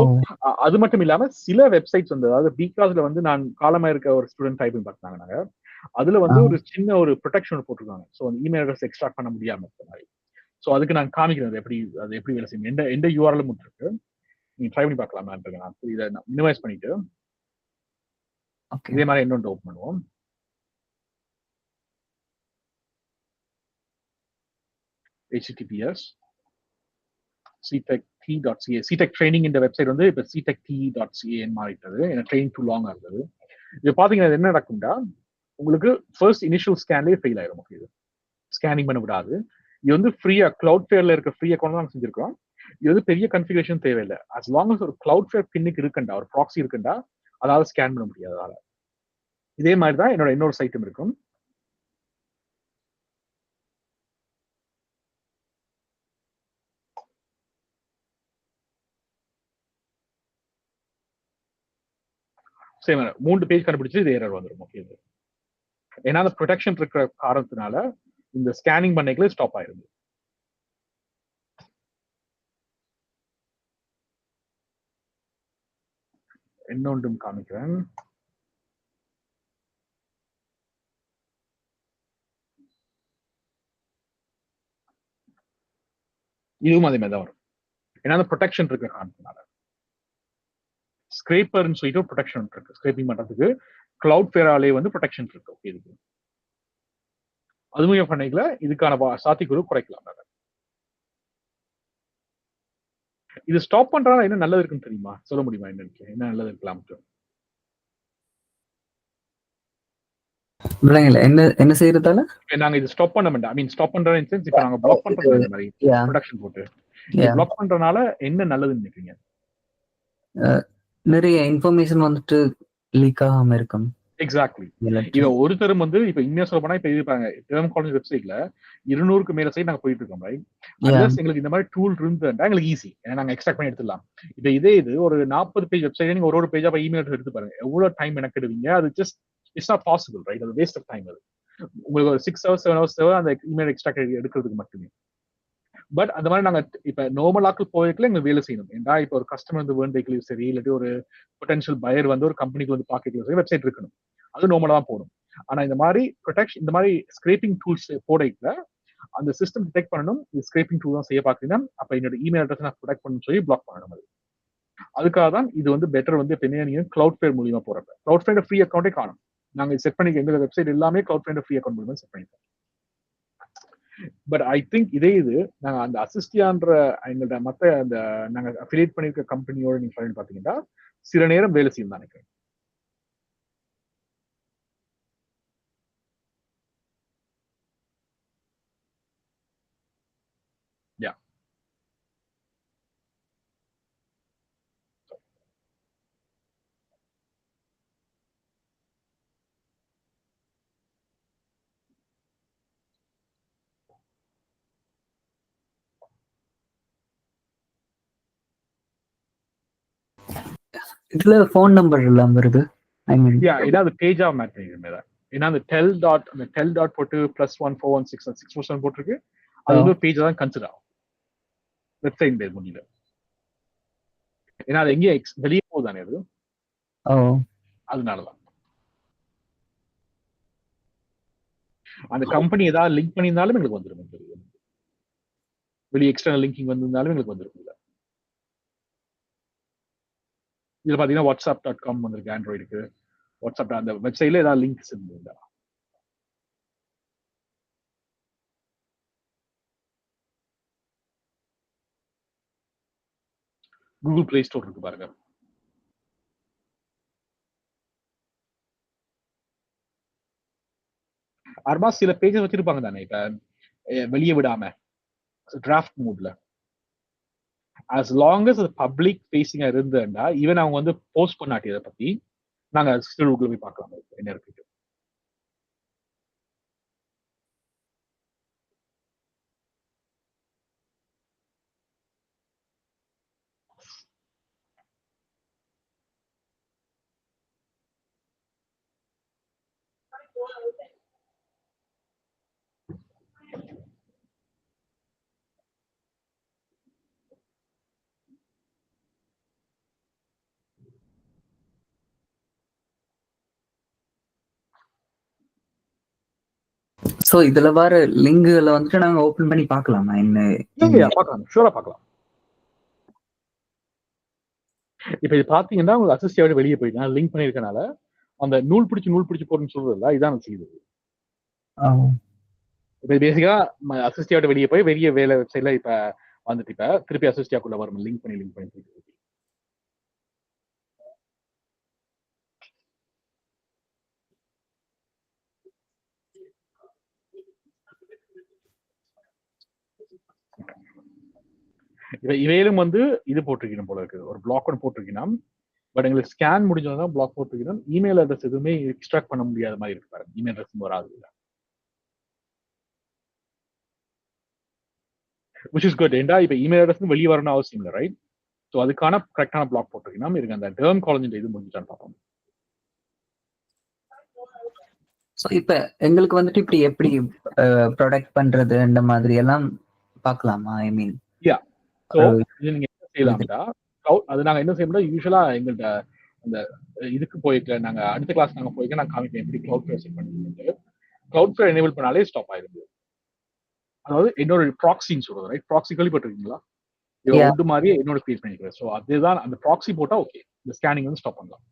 அது மட்டும் இல்லாம சில வெப்சைட்ஸ் வந்து, அதாவது பிகாஸ்ல வந்து நான் காலமா இருக்க ஒரு ஸ்டூடெண்ட் டைப் பார்த்தாங்க நாங்க. அதுல வந்து ஒரு சின்ன ஒரு ப்ரொடெக்ஷன் போட்டிருக்காங்க. ஸோ அந்த இமெயில் அட்ரஸ் எக்ஸ்ட்ராக்ட் பண்ண முடியாம இருக்க மாதிரி. ஸோ அதுக்கு நான் காமிக்கிறேன் அது எப்படி வேலை செய்யும். எந்த யூஆர்எலும் இருக்கு, நீங்க ட்ரை பண்ணி பார்க்கலாம். நான் இதை மினிமைஸ் பண்ணிட்டு இதே மாதிரி இன்னொன்று ஓப்பன் பண்ணுவோம். https ctech.ca ctech ட்ரைனிங் இந்த வெப்சைட் வந்து இப்ப ctech.ca மாறிட்டது. ஏன்னா ட்ரெயினிங் டூ லாங்கா இருந்தது. இது பாத்தீங்கன்னா என்ன நடக்கும்டா, உங்களுக்கு ஃபர்ஸ்ட் இனிஷியல் ஸ்கேன்லேயே ஃபெயில் ஆயிரும். இது ஸ்கேனிங் பண்ண விடாது. இது வந்து ஃப்ரீயா கிளவுட்ஃபேர்ல இருக்க ஃப்ரீ அக்கௌண்ட் தான் செஞ்சிருக்கோம். இது வந்து பெரிய கன்ஃபிகரேஷன் தேவையில்லை. அஸ் லாங் அஸ் ஒரு கிளவுட்ஃபேர் பின்னுக்கு இருக்குண்டா, ஒரு ப்ராக்ஸி இருக்குண்டா, அதாவது ஸ்கேன் பண்ண முடியாது. இதே மாதிரி தான் என்னோட இன்னொரு சைட்டும் இருக்கும். சேம் 3 பேஜ் கண்டுபிடிச்சு இது எரர் வந்துடும். ஓகே, ஏன்னா அந்த ப்ரொடெக்ஷன் இருக்கிற காரணத்தினால இந்த ஸ்கேனிங் பண்ணிக்கல ஸ்டாப் ஆயிருது. இன்னொன்றும் காமிக்கிறேன். இதுவும் அதே மாதிரி தான் வரும். ஏன்னா அந்த ப்ரொடெக்ஷன் இருக்கிற காரணத்தினால. ஸ்கிரேப்பர்னு சொல்லிட்டு ஒரு ப்ரொடெக்ஷன் இருக்கு. ஸ்கிரேப்பிங் பண்றதுக்கு கிளவுட்ஃபேராலே வந்து ப்ரொடெக்ஷன் இருக்கு. ஓகே, இதுக்கு அதுவும் பண்ணிக்கல இதுக்கான சாத்தியக்கூறு குறைக்கலாம். இது ஸ்டாப் பண்றதுனால என்ன நல்லது இருக்குன்னு தெரியுமா? சொல்ல முடியுமா? என்ன நல்லது இருக்கலாம்? என்ன செய்யறதால நாங்க இது ஸ்டாப் பண்ண மாட்டோம். ஐ மீன் ஸ்டாப் பண்ற சென்ஸ் இப்ப நாங்க பிளாக் பண்றோம் இந்த மாதிரி ப்ரொடக்ஷன் போட்டு. பிளாக் பண்றதுனால என்ன நல்லதுன்னு நினைக்கிறீங்க? நிறைய இன்ஃபர்மேஷன் வந்துட்டு லீக் ஆகாம இருக்கும். எக்ஸாக்ட்லி. இவ ஒருத்தரும் வந்து இப்ப இன்னும் சொல்ல போனா இப்ப இருப்பாங்க காலேஜ் வெப்சைட்ல 200க்கு மேல சைட் நாங்க போயிட்டு இருக்கோம். ரைட், அன்லஸ் எங்களுக்கு இந்த மாதிரி டூல் இருந்தா எங்களுக்கு ஈஸி. ஏன்னா நாங்க எக்ஸ்ட்ராக்ட் பண்ணி எடுத்துடலாம். இப்ப இது ஒரு 40 பேஜ் வெப்சைட் நீங்க ஒரு பேஜா இமெயில் எடுத்து பாருங்க, எவ்வளவு டைம் எனக்கு எடுவீங்க? அது just it's not possible. Right, அது வேஸ்ட் ஆஃப் டைம். அது உங்களுக்கு ஒரு 6 hours 7 hours தேவை அந்த இமெயில் எக்ஸ்ட்ராக்ட் எடுக்கிறதுக்கு மட்டுமே. பட் அந்த மாதிரி நாங்க இப்ப நார்மல் ஆக்கள் போய்க்கல எங்க வேலை செய்யணும். ஏன்னா இப்ப ஒரு கஸ்டமர் வந்து வேண்டிக்கலையும் சரி, இல்லாட்டி ஒரு பொட்டன்ஷியல் பயர் வந்து ஒரு கம்பெனிக்கு வந்து பாக்கெட்லையும் சரி வெப்சைட் இருக்கணும். அது நார்மலா தான் போடும். ஆனா இந்த மாதிரி ப்ரொடெக்ஷன், இந்த மாதிரி ஸ்கிரேப்பிங் டூல்ஸ் போடல அந்த சிஸ்டம் டிடெக்ட் பண்ணணும். இது ஸ்கிரேப்பிங் டூல் தான் செய்ய பாக்குறீங்கன்னா அப்ப என்னோட இமெயில் அட்ரஸ் நான் ப்ரொடெக்ட் பண்ணணும் சொல்லி பிளாக் பண்ணணும். அது அதுக்காக தான் இது வந்து பெட்டர். வந்து எப்பவுமே நீங்க கிளவுட்ஃபேர் மூலியமா போறப்ப கிளவுட்ஃபேர் ஃப்ரீ அக்கௌண்டே காணும். நாங்க செட் பண்ணிக்க எங்க வெப்சைட் எல்லாமே கிளவுட்ஃபேர் ஃப்ரீ அக்கௌண்ட் மூலமா செட் பண்ணிப்போம். பட் ஐ திங்க் இது நாங்க அந்த அசிஸ்டியான்ற எங்கள்ட்ட மத்த அந்த நாங்க அஃபிலியேட் பண்ணிருக்க கம்பெனியோட நீங்க பாத்தீங்கன்னா சில நேரம் வேலை செய்யும் தான் நினைக்கிறேன். யா, இதுல ஃபோன் நம்பர் எல்லாம் வருது. ஐ மீன் ஏதாவது பேஜா மேட் பண்ணிருந்தேன். ஏன்னா அந்த டெல் டாட் போட்டு +14166 647 போட்டிருக்கு. அது வந்து பேஜ் தான் கன்சிடர் ஆகும் வெப்சைட் பேர் முடியல. ஏன்னா அது எங்கேயே வெளியே போகுதானே அது. அதனாலதான் அந்த கம்பெனி ஏதாவது லிங்க் பண்ணியிருந்தாலும் எங்களுக்கு வந்துடும். வெளியே எக்ஸ்டர்னல் லிங்கிங் வந்திருந்தாலும் எங்களுக்கு வந்துடும். இதுல பாத்தீங்கன்னா WhatsApp.com வந்திருக்கு ஆண்ட்ராய்டுக்கு. வாட்ஸ்அப் அந்த வெப்சைட்ல ஏதாவது லிங்க்ஸ் இருந்தது. கூகுள் பிளே ஸ்டோர் இருக்கு பாருங்க. அர்மா சில பேஜஸ் வச்சிருப்பாங்க தானே, இப்ப வெளியே விடாம டிராஃப்ட் மூட்ல. as long as அது பப்ளிக் ஃபேஸிங்கா இருந்தேன்டா ஈவன் அவங்க வந்து போஸ்ட் பண்ணாட்டி அதை பத்தி நாங்க ஸ்டில் உள்ள போய் பார்க்கலாம் என்ன இருக்கு. சோ இதுல வர லிங்க்களை வந்துட்டு நாங்க ஓபன் பண்ணி பார்க்கலாமா என்ன? பார்க்கலாம், ஷூரா பார்க்கலாம். இப்ப இது பாத்தீங்கன்னா உங்களுக்கு அசிஸ்டியோட வெளியே போயிட்டு நான் லிங்க் பண்ணிருக்கனால அந்த நூல் பிடிச்சு போறேன்னு சொல்றதுல இதான் செய்யுது. இப்ப பேசிக்கா அசிஸ்டியோட வெளியே போய் வெளியே வேலை வெப்சைட்ல இப்ப வந்துட்டு இப்ப திருப்பி அசிஸ்டியாக்குள்ள வரும் லிங்க் பண்ணி இவையிலும் வந்து இது போட்டிருக்கணும் போல இருக்கு, ஒரு பிளாக் ஒன்று போட்டிருக்கணும். பட் எங்களுக்கு ஸ்கேன் முடிஞ்சதான் பிளாக் போட்டிருக்கணும். இமெயில் அட்ரஸ் எதுவுமே எக்ஸ்ட்ராக்ட் பண்ண முடியாத மாதிரி இருக்கு பாருங்க. இமெயில் அட்ரஸ் வராது இல்லை, which is good. ஏண்டா இப்ப இமெயில் அட்ரஸ் வெளியே வரணும் அவசியம் இல்லை, ரைட்? ஸோ அதுக்கான கரெக்டான பிளாக் போட்டிருக்கணும். இருக்கு அந்த டேர்ம் காலேஜ் இது முடிஞ்சான்னு பார்ப்போம். ஸோ இப்ப எங்களுக்கு வந்துட்டு இப்படி எப்படி ப்ரொடக்ட் பண்றது அந்த மாதிரி எல்லாம் பார்க்கலாமா? ஐ மீன் ஸோ இது நீங்க என்ன செய்யலாம்டா, அது நாங்க என்ன செய்யணும்னா யூஸ்வலா எங்கள்கிட்ட அந்த இதுக்கு போயிருக்க நாங்க அடுத்த கிளாஸ் நாங்க போயிருக்க நான் காமிப்பேன் எப்படி கிளவுட் ஃபிளேர் செட் பண்ணிட்டு கிளவுட் ஃபிளேர் எனேபிள் பண்ணாலே ஸ்டாப் ஆயிருக்கு. அதாவது என்னோட ப்ராக்ஸின்னு சொல்றது, ரைட்? ப்ராக்ஸி கேள்விப்பட்டிருக்கீங்களா? ஒன்று மாதிரியே என்னோட கிரியேட் பண்ணிக்கிறேன். ஸோ அதுதான் அந்த ப்ராக்ஸி போட்டா ஓகே, இந்த ஸ்கேனிங் வந்து ஸ்டாப் பண்ணலாம்.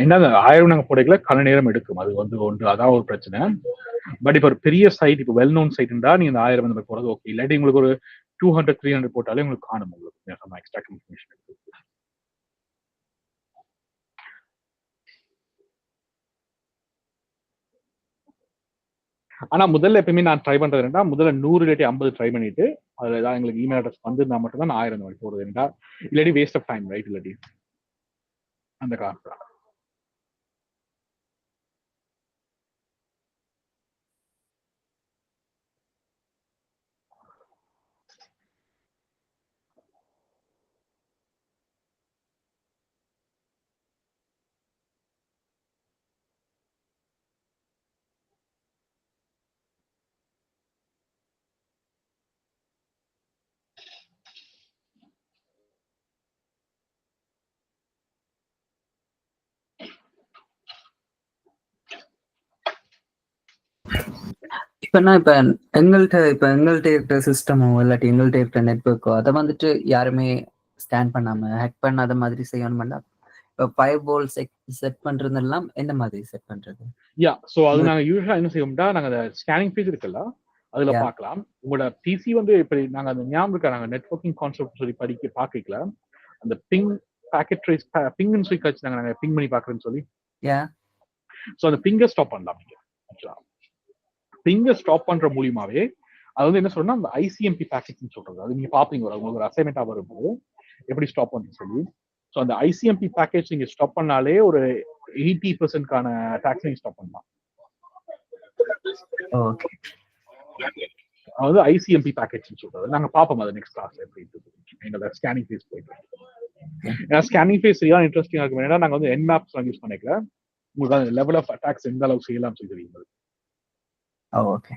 ஏன்னா அந்த 1000 நாங்க போடல கன நேரம் எடுக்கும். அது வந்து ஒன்று அதான் ஒரு பிரச்சனை. பட் இப்போ ஒரு பெரிய சைட், இப்போ வெல் நோன் சைட் இருந்தா நீங்க இந்த 1000 வந்து போறது ஓகே. இல்லாட்டி உங்களுக்கு ஒரு 200 300 போட்டாலே உங்களுக்கு காணும் உங்களுக்கு எக்ஸ்ட்ராக்ட் இன்ஃபர்மேஷன். ஆனா முதல்ல எப்பயுமே நான் ட்ரை பண்றது என்னன்னா, முதல்ல 100 இல்லாட்டி 50 ட்ரை பண்ணிட்டு அதுல ஏதாவது எங்களுக்கு இமெயில் அட்ரஸ் வந்திருந்தா மட்டும் தான் நான் 1000 மாதிரி போடுறது. ஏன்டா இல்லாட்டி வேஸ்ட் ஆஃப் டைம், ரைட்? இல்லாட்டி அந்த காசு. இப்ப எங்கள்கிட்ட இருக்கிற சிஸ்டமோ இல்லாட்டி எங்கள்கிட்ட இருக்கிற நெட்வொர்க்கோ அதை வந்துட்டு யாருமே ஸ்கேன் பண்ணாம ஹேக் பண்ணாத மாதிரி செய்யணும்னா இப்போ ஃபயர் வால் செட் பண்றது எல்லாம் எந்த மாதிரி செட் பண்றது? யா, ஸோ அது நாங்கள் யூஸ்வலாக என்ன செய்வோம்னா, நாங்கள் அந்த ஸ்கேனிங் பேஜ் இருக்குல்ல அதுல பார்க்கலாம். உங்களோட பிசி வந்து இப்படி நாங்கள் அந்த ஞாபகம் இருக்கா, நாங்கள் நெட்வொர்க்கிங் கான்செப்ட் சொல்லி பார்க்கல, அந்த பிங் பாக்கெட் ட்ரேஸ் பிங்னு சொல்லி கழிச்சு நாங்கள் பிங் பண்ணி பார்க்குறேன்னு சொல்லி. ஸோ அந்த பிங்கை ஸ்டாப் பண்ணலாம். நீங்கள் பிங்கை ஸ்டாப் பண்ற மூலியமாவே அது வந்து என்ன சொல்றோம்னா அந்த ஐசிஎம்பி பேக்கெட்னு சொல்றது. அது நீங்க பாப்பீங்க உங்களுக்கு ஒரு அசைன்மெண்டா வரும்போது எப்படி ஸ்டாப் பண்ணுன்னு சொல்லி. ஸோ அந்த ஐசிஎம்பி பேக்கேஜ் நீங்க ஸ்டாப் பண்ணாலே ஒரு 80% டாக்ஸ் நீங்க ஸ்டாப் பண்ணலாம். அதாவது ஐசிஎம்பி பேக்கேஜ் சொல்றது நாங்க பாப்போம் அது நெக்ஸ்ட் கிளாஸ்ல எப்படி எங்களோட ஸ்கேனிங் ஃபேஸ் போயிட்டு. ஏன்னா ஸ்கேனிங் ஃபேஸ் சரியா இன்ட்ரெஸ்டிங்கா இருக்கும். ஏன்னா நாங்க வந்து என்மேப்ஸ் யூஸ் பண்ணிக்கல, உங்களுக்கு அந்த லெவல் ஆஃப் அட்டாக்ஸ் எந்த அளவுக்கு செய்யலாம் சொல்லி தெரியும். ஓகே.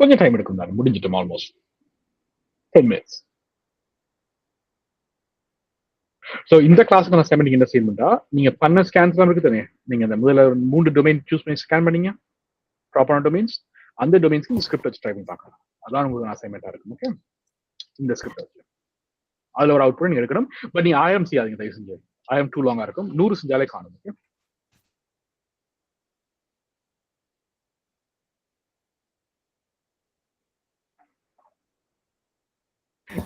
கொஞ்சம் டைம் எடுக்கும் தான், முடிஞ்சிட்டோம் ஆல்மோஸ்ட் 10 minutes. ஸோ இந்த கிளாஸுக்கு நான் ஸ்கேன் என்ன செய்யணும்டா, நீங்க பண்ண ஸ்கேன்ஸ் தான் இருக்கு தானே, நீங்க அந்த முதல்ல 3 டொமைன் சூஸ் பண்ணி ஸ்கேன் பண்ணீங்க ப்ராப்பரான டொமைன்ஸ், அந்த டொமைன்ஸ்க்கு இந்த ஸ்கிரிப்ட் வச்சு ட்ரை பண்ணி பார்க்கலாம். அதான் உங்களுக்கு அசைன்மெண்டா இருக்கும். ஓகே, இந்த ஸ்கிரிப்ட் வச்சு அதுல ஒரு அவுட்புட் நீங்க எடுக்கணும். பட் நீங்க 1000 செய்யாதீங்க தயவு செஞ்சு, 1000 டூ லாங்கா இருக்கும். 100 செஞ்சாலே காணும். ஓகே,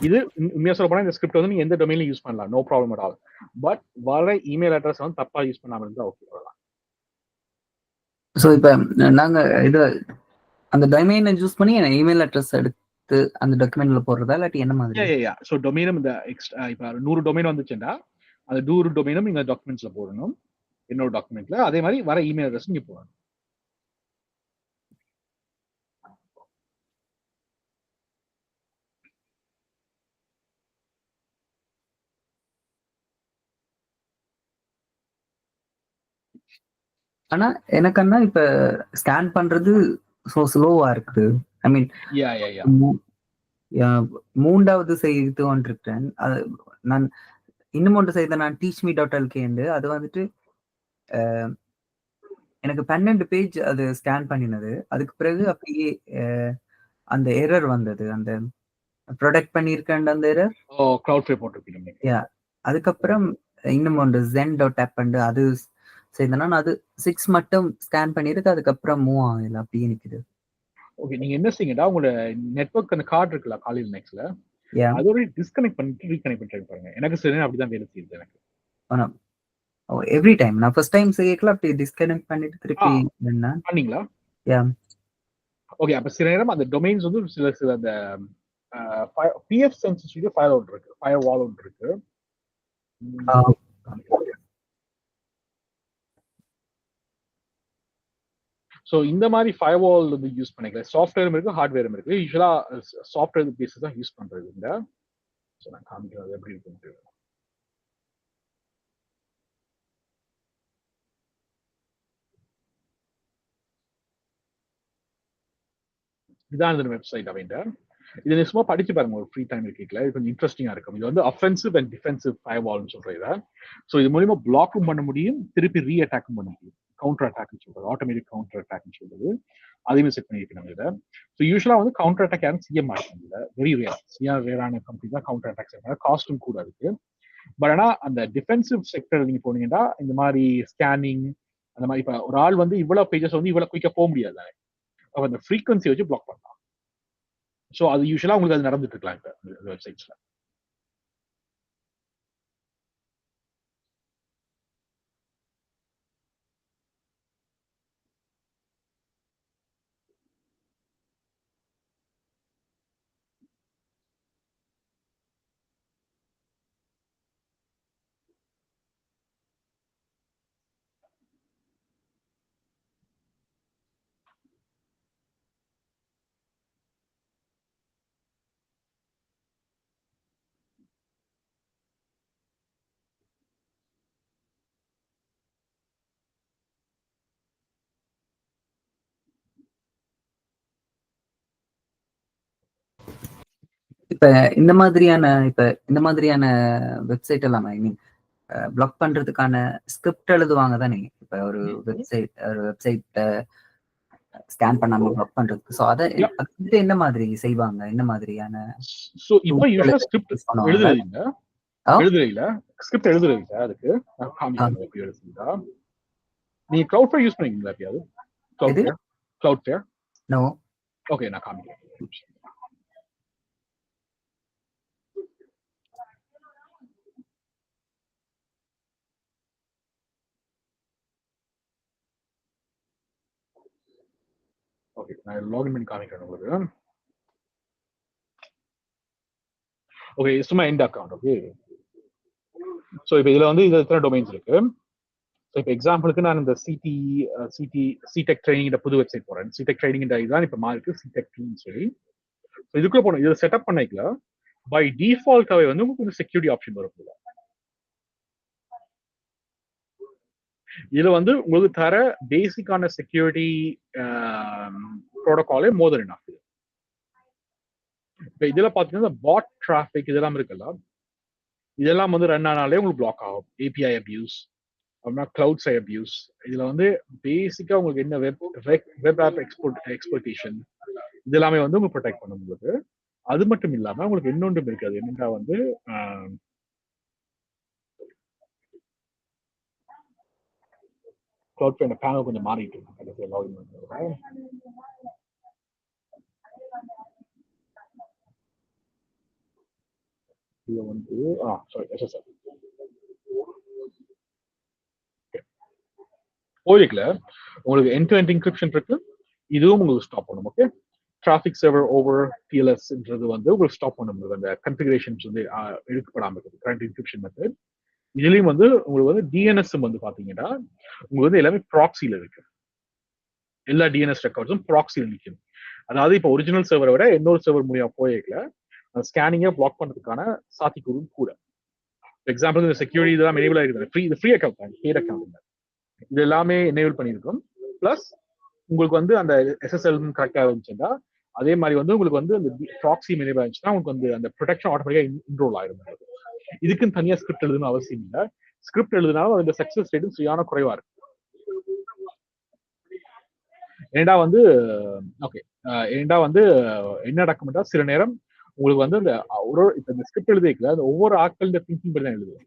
இது உண்மையா சொல்ல போனா இந்த ஸ்கிரிப்ட் வந்து நீங்க எந்த டொமைன்ல யூஸ் பண்ணலாம், no problem at all. But வர இமெயில் அட்ரஸ் வந்து தப்பா யூஸ் பண்ணாம இருந்தா ஓகே. ஸோ இப்போ நாங்க இது அந்த டொமைனை யூஸ் பண்ணி இமெயில் அட்ரஸ் எடுத்து அந்த டாக்குமெண்ட்ல போடுறதா இல்லாட்டி என்ன மாதிரி? ஸோ டொமைனும் இந்த எக்ஸ்ட்ரா இப்போ 100 டொமைன் வந்துச்சுன்னா அந்த 100 டொமைனும் நீங்க டாக்குமெண்ட்ஸ்ல போடணும், என்னோட டாக்குமெண்ட்ல. அதே மாதிரி வர இமெயில் அட்ரஸ் நீங்க போடணும். ஆனா எனக்குன்னா இப்ப ஸ்கேன் பண்றது சோ ஸ்லோவா இருக்குது. ஐ மீன் மூன்றாவது செய்து கொண்டிருக்கேன். அது நான் இன்னும் ஒன்று செய்த நான் teachme.lk அது வந்துட்டு எனக்கு 12 பேஜ் அது ஸ்கேன் பண்ணினது. அதுக்கு பிறகு அப்படியே அந்த எரர் வந்தது. அந்த ப்ரொடெக்ட் பண்ணியிருக்கேன் அந்த எரர். Cloudflare போட்டிருக்கீங்க. யா, அதுக்கப்புறம் இன்னும் ஒன்று zen.app அது செய்தனா அது 6 மட்டும் ஸ்கேன் பண்ணிருக்கு. அதுக்கப்புறம் மூவ் ஆகல, அப்படியே நிக்குது. ஓகே, நீங்க என்ன செய்யுங்கடா, உங்களோட நெட்வொர்க் அந்த கார்டு இருக்குல்ல காலையில் நெக்ஸ்ட்ல, அதோட டிஸ்கனெக்ட் பண்ணிட்டு ரீகனெக்ட் பண்ணிட்டு பாருங்க. எனக்கு சரி அப்படிதான் வேலை செய்யுது எனக்கு. எவ்ரி டைம் நான் ஃபர்ஸ்ட் டைம் செய்யல அப்படி டிஸ்கனெக்ட் பண்ணிட்டு திருப்பி பண்ணீங்களா? யா. ஓகே, அப்ப சில நேரம் அந்த டொமைன்ஸ் வந்து சில அந்த பிஎஃப் சென்சிட்டிவ் ஃபயர் அவுட் இருக்கு, ஃபயர் வால் அவுட் இருக்கு. ஸோ இந்த மாதிரி ஃபயர் வால் வந்து யூஸ் பண்ணிக்கலாம். சாஃப்ட்வேரும் இருக்கு, ஹார்ட்வேரும் இருக்கு. யூஸ்வலா சாஃப்ட்வேர் பேஸஸ் தான் யூஸ் பண்றது இந்த. ஸோ நான் காமிக்கிறது எப்படி இருக்கு. இதான் இந்த வெப்சைட் அவங்க. இது சும்மா படிச்சு பாருங்க ஒரு ஃப்ரீ டைம் இருக்கீங்களா, இது கொஞ்சம் இன்ட்ரெஸ்டிங்கா இருக்கும். இது வந்து அஃபென்சிவ் அண்ட் டிஃபென்சிவ் ஃபயர்வால்னு சொல்றீங்க. ஸோ இது மூலியமா பிளாக்கும் பண்ண முடியும், திருப்பி ரீ அட்டாக்கும் பண்ண முடியும். கவுண்டர் அட்டாக்னு சொல்றது, ஆட்டோமேட்டிக் கவுண்டர் அட்டாக்னு சொல்றது, அதையுமே செட் பண்ணியிருக்கோம் இதை. ஸோ யூஸ்வலா வந்து கவுண்டர் அட்டாக் யாரும் செய்ய மாட்டாங்க, வெரி ரேரான கம்பெனி தான் கவுண்டர் அட்டாக் செய்யறாங்க. காஸ்டும் கூட இருக்கு. பட் ஆனா அந்த டிஃபென்சிவ் செக்டர் நீங்க போனீங்கன்னா இந்த மாதிரி ஸ்கேனிங் அந்த மாதிரி, இப்ப ஒரு ஆள் வந்து இவ்வளவு பேஜஸ் வந்து இவ்வளவு குயிக்கா போக முடியாது, அப்ப அந்த ஃப்ரீக்வன்சி வச்சு பிளாக் பண்ணலாம். ஸோ அது யூஸ்வலா உங்களுக்கு அது நடந்துட்டு இருக்கலாம் இப்ப வெப்சைட்ஸ்ல. இப்ப இந்த மாதிரியான வெப்சைட் எல்லாம் ஐ மீன் பிளாக் பண்றதுக்கான ஸ்கிரிப்ட் எழுதுவாங்க தானே. இப்ப ஒரு வெப்சைட் ஸ்கேன் பண்ணாம பிளாக் பண்றதுக்கு. சோ அத என்ன மாதிரி செய்வாங்க, என்ன மாதிரியான? சோ இப்போ யூசுவலா ஸ்கிரிப்ட் எழுதுறீங்க ஸ்கிரிப்ட் எழுதுறீங்க. அதுக்கு காமிக்கிறேன் எப்படி எழுதுறீங்க. நீங்க Cloudflare யூஸ் பண்ணீங்களா எப்பயாவது? Cloudflare no. ஓகே, நான் காமிக்கிறேன். ஓகே, நான் லாகின் பண்ணி காமிக்கிறேன் உங்களுக்கு. ஓகே, சும்மா எண்ட் அக்கவுண்ட். ஓகே, ஸோ இப்போ இதுல வந்து இது எத்தனை டொமைன்ஸ் இருக்கு. ஸோ இப்போ எக்ஸாம்பிளுக்கு நான் இந்த சிடெக் ட்ரைனிங் புது வெப்சைட் போறேன். சிடெக் ட்ரைனிங் இதுதான் இப்போ மாறிருக்கு, சிடெக் டீம்னு சொல்லி. இதுக்குள்ள போனோம், இதை செட்டப் பண்ணிக்கலாம். பை டிஃபால்ட்டாவே வந்து உங்களுக்கு செக்யூரிட்டி ஆப்ஷன் வரும். இதுல வந்து உங்களுக்கு தர பேசிக்கான செக்யூரிட்டி ப்ரோட்டோகாலே மோர் தென் எனஃப். இப்போ இதுல பாத்தீங்கன்னா பாட் டிராஃபிக் இதெல்லாம் இருக்குல்ல, இதெல்லாம் வந்து ரன் ஆனாலே உங்களுக்கு பிளாக் ஆகும். ஏபிஐ அபியூஸ், அப்படின்னா கிளவுட் சைட் அபியூஸ். இதுல வந்து பேசிக்கா உங்களுக்கு என்ன வெப் ஆப் எக்ஸ்போர்டேஷன் இது எல்லாமே வந்து உங்களுக்கு ப்ரொடெக்ட் பண்ணும் உங்களுக்கு. அது மட்டும் இல்லாம உங்களுக்கு இன்னொன்றும் இருக்காது, என்னன்னா வந்து Cloudflare பேனல் கொஞ்சம் மாறிட்டு இருக்கு. லாகின் பண்ணுறேன். இது வந்து சாரி எஸ்எஸ்எல் ஓரிக்ல உங்களுக்கு எண்ட் டு எண்ட் என்கிரிப்ஷன் இருக்கு. இதுவும் உங்களுக்கு ஸ்டாப் பண்ணும். ஓகே, டிராஃபிக் சர்வர் ஓவர் டிஎல்எஸ்ன்றது வந்து உங்களுக்கு ஸ்டாப் பண்ண முடியும். அந்த கன்ஃபிகரேஷன்ஸ் வந்து எடுக்கப்படாமல் இருக்குது கரண்ட் என்கிரிப்ஷன் மெத்தட். இதுலயும் வந்து உங்களுக்கு வந்து டிஎன்எஸ் வந்து பாத்தீங்கன்னா உங்களுக்கு வந்து எல்லாமே ப்ராக்சில இருக்கு. எல்லா டிஎன்எஸ் ரெக்கார்ட்ஸும் ப்ராக்சில நிற்கும். அதாவது இப்போ ஒரிஜினல் சர்வரை விட இன்னொரு சர்வர் மூலியமா போயிருக்கல ஸ்கேனிங்கை பிளாக் பண்றதுக்கான சாத்தியக்கூறு கூட. எக்ஸாம்பிள் இந்த செக்யூரிட்டி இதெல்லாம் எனேபிள் ஆகிருக்கு. இது ஃப்ரீ அக்கௌண்ட் தான், பெய்ட் அக்கௌண்ட் இது எல்லாமே எனேபிள் பண்ணியிருக்கோம். பிளஸ் உங்களுக்கு வந்து அந்த எஸ்எஸ்எல் கரெக்டாக இருந்துச்சுன்னா அதே மாதிரி வந்து உங்களுக்கு வந்து அந்த ப்ராக்ஸி எனேபிள் ஆச்சுன்னா உங்களுக்கு வந்து அந்த ப்ரொடெக்ஷன் ஆட்டோமேட்டிக்கா இன்ரோல் ஆயிரும். இதுக்குன்னு தனியா ஸ்கிரிப்ட் எழுதணும் அவசியம் இல்லை. ஸ்கிரிப்ட் எழுதினாலும் அந்த சக்சஸ் ரேட்டும் சரியான குறைவா இருக்கு. ஏண்டா வந்து ஓகே ஏண்டா வந்து என்ன நடக்கும்னா சில நேரம் உங்களுக்கு வந்து அந்த இப்ப இந்த ஸ்கிரிப்ட் எழுதிக்கல அந்த ஒவ்வொரு ஆட்கள் இந்த திங்கிங் படி தான் எழுதுவோம்.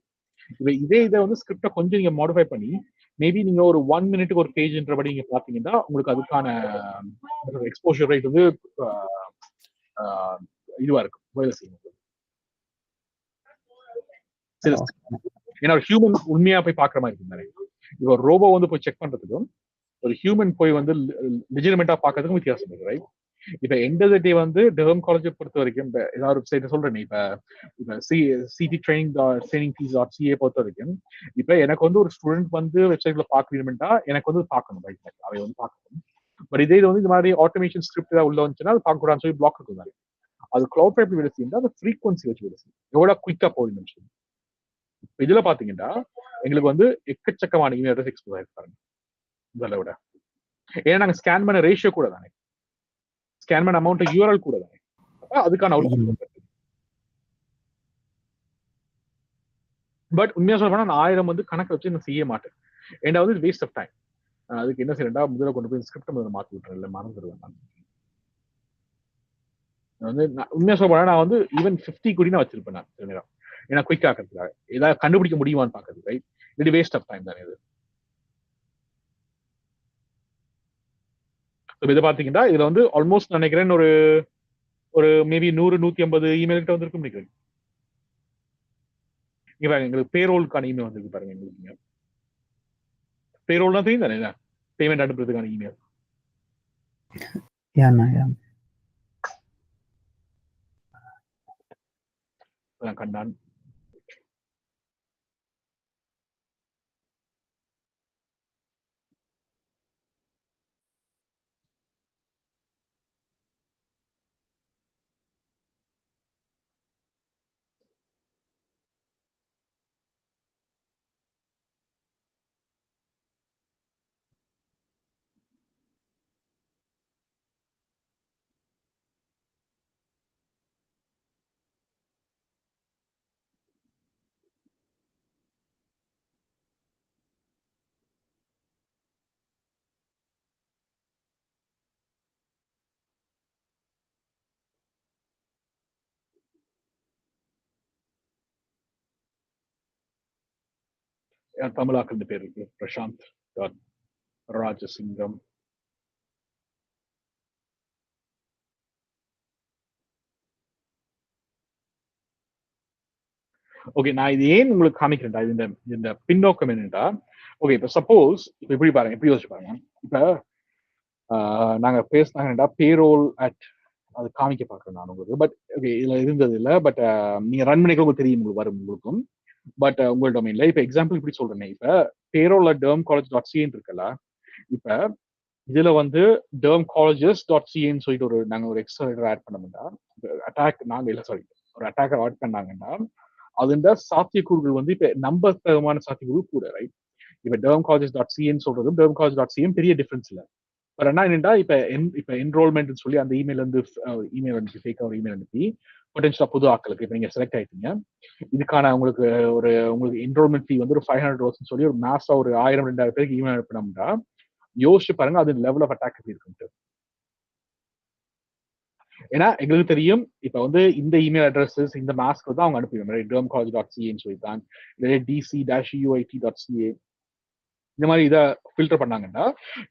இப்ப இதை வந்து ஸ்கிரிப்டை கொஞ்சம் நீங்க மாடிஃபை பண்ணி மேபி நீங்க ஒரு 1 மினிட்டுக்கு ஒரு பேஜ்ன்றபடி நீங்க பாத்தீங்கன்னா உங்களுக்கு அதுக்கான எக்ஸ்போஷர் ரேட் வந்து இதுவா இருக்கும். வேலை செய்யும். ஏன்னா ஒரு ஹியூமன் உண்மையா போய் பாக்குற மாதிரி இருக்கு நிறைய. இப்போ ஒரு ரோபோ வந்து போய் செக் பண்றதுக்கும் ஒரு ஹியூமன் போய் வந்து லெஜிட்டிமேட்டா பாக்குறதுக்கும் வித்தியாசம் இருக்கு. ரைட்? இப்ப எண்ட் ஆஃப் தி டே வந்து டெர்ம் காலேஜை பொறுத்த வரைக்கும் ஏதாவது வெப்சைட் சொல்றேன். இப்ப சிடி ட்ரைனிங் ஃபீஸ்.ca பொறுத்த வரைக்கும் இப்ப எனக்கு வந்து ஒரு ஸ்டூடெண்ட் வந்து வெப்சைட்ல பாக்கணும்னா எனக்கு வந்து பார்க்கணும். ரைட்? அதை வந்து பார்க்கணும். பட் இதே இது வந்து இந்த மாதிரி ஆட்டோமேஷன் ஸ்கிரிப்ட் ஏதாவது உள்ள வந்துச்சுன்னா அது பார்க்கக்கூடாதுன்னு சொல்லி பிளாக் இருக்கும். அது கிளவுட் பைப் வேலை செய்யுது. அது ஃப்ரீக்வன்சி வச்சு வேலை செய்யும். எவ்வளவு குயிக்கா போகுதுன்னு சொல்லி இதுல பாத்தீங்கன்னா எங்களுக்கு வந்து எக்கச்சக்கமான இமெயில் அட்ரஸ் எக்ஸ்போஸ் ஆயிருப்பாங்க இதில் விட. ஏன்னா நாங்க ஸ்கேன் பண்ண ரேஷியோ கூட தானே, ஸ்கேன் பண்ண அமௌண்ட் யூஆர்எல் கூட தானே, அதுக்கான அவுட். பட் உண்மையா சொல்ல போனா நான் 1000 வந்து கணக்கு வச்சு நான் செய்ய மாட்டேன். ஏன்னா வந்து வேஸ்ட் ஆஃப் டைம். அதுக்கு என்ன செய்யறா முதல்ல கொண்டு போய் ஸ்கிரிப்ட் முதல்ல மாத்தி விட்டுறேன். இல்லை மறந்துடுவேன் நான். வந்து உண்மையா சொல்ல போனா நான் வந்து ஈவன் 50 கோடி நான் வச்சிருப்பேன் நான் சில நேரம். ஏன்னா குயிக் ஆக்கிறதுக்காக ஏதாவது கண்டுபிடிக்க முடியுமான்னு பாக்குறது. ரைட்? இது வேஸ்ட் ஆஃப் டைம் தானே இது. இதை பாத்தீங்கன்னா இதுல வந்து ஆல்மோஸ்ட் நினைக்கிறேன் ஒரு மேபி 100-150 இமெயில் கிட்ட வந்திருக்கும் நினைக்கிறேன். இங்க பாருங்க எங்களுக்கு பேரோலுக்கான இமெயில் வந்திருக்கு பாருங்க. எங்களுக்கு பேரோல்னா தெரியும் தானே, பேமெண்ட் அனுப்புறதுக்கான இமெயில். கண்டான். தமிழாக்கு பேர் இருக்கு, பிரசாந்த் ராஜசிங்கம். ஓகே, நான் இது ஏன் உங்களுக்கு காமிக்கிறேன்டா, இந்த பின்னோக்கம் என்னடா. ஓகே, இப்ப சப்போஸ் இப்ப எப்படி பாருங்க, எப்படி யோசிச்சு பாருங்க. இப்ப நாங்க பேசினாங்கடா பேரோல் அட் அது காமிக்க பாக்குறேன் நான் உங்களுக்கு. பட் ஓகே இதுல இருந்தது இல்ல. பட் நீங்க ரன் பண்ணிக்க உங்களுக்கு தெரியும், உங்களுக்கு வரும் உங்களுக்கும். பட் உங்கள் டொமைன்ல இப்ப எக்ஸாம்பிள் இப்படி சொல்றேன். இப்ப பேரோல் அட் dermcolleges.ca இருக்குல்ல, இப்ப இதுல வந்து dermcolleges.ca சொல்லிட்டு நாங்க ஒரு எக்ஸ்ட்ரா ஆட் பண்ணோம்னா அட்டாக் நாங்க இல்ல சாரி ஒரு அட்டாக்கர் ஆட் பண்ணாங்கன்னா அதுண்ட சாத்தியக்கூறுகள் வந்து இப்ப நம்பகமான சாத்தியக்கூறு கூட. ரைட்? இப்ப dermcolleges.ca சொல்றதும் dermcolleges.ca பெரிய டிஃபரன்ஸ் இல்ல. பட் என்ன என்னடா இப்ப என்ரோல்மெண்ட் சொல்லி அந்த இமெயில் வந்து இமெயில் அனுப்பி ஃபேக்கா ஒரு இமெயில் அனுப்பி பொட்டன்ஷியலா புது ஆட்களுக்கு இப்ப நீங்க செலக்ட் ஆயிட்டீங்க, இதுக்கான உங்களுக்கு என்ரோல்மெண்ட் ஃபீ வந்து ஒரு $500 சொல்லி ஒரு மாசா ஒரு 1000-2000 பேருக்கு இமெயில் அனுப்பினோம்னா யோசிச்சு பாருங்க அது லெவல் ஆஃப் அட்டாக் எப்படி இருக்குன்ட்டு. ஏன்னா எங்களுக்கு தெரியும் இப்ப வந்து இந்த இமெயில் அட்ரஸஸ் இந்த மாஸ்க் தான் அவங்க அனுப்புவாங்க. dermcollege.ca சொல்லித்தான் dc-uit.ca இந்த மாதிரி இதை ஃபில்டர் பண்ணாங்கன்னா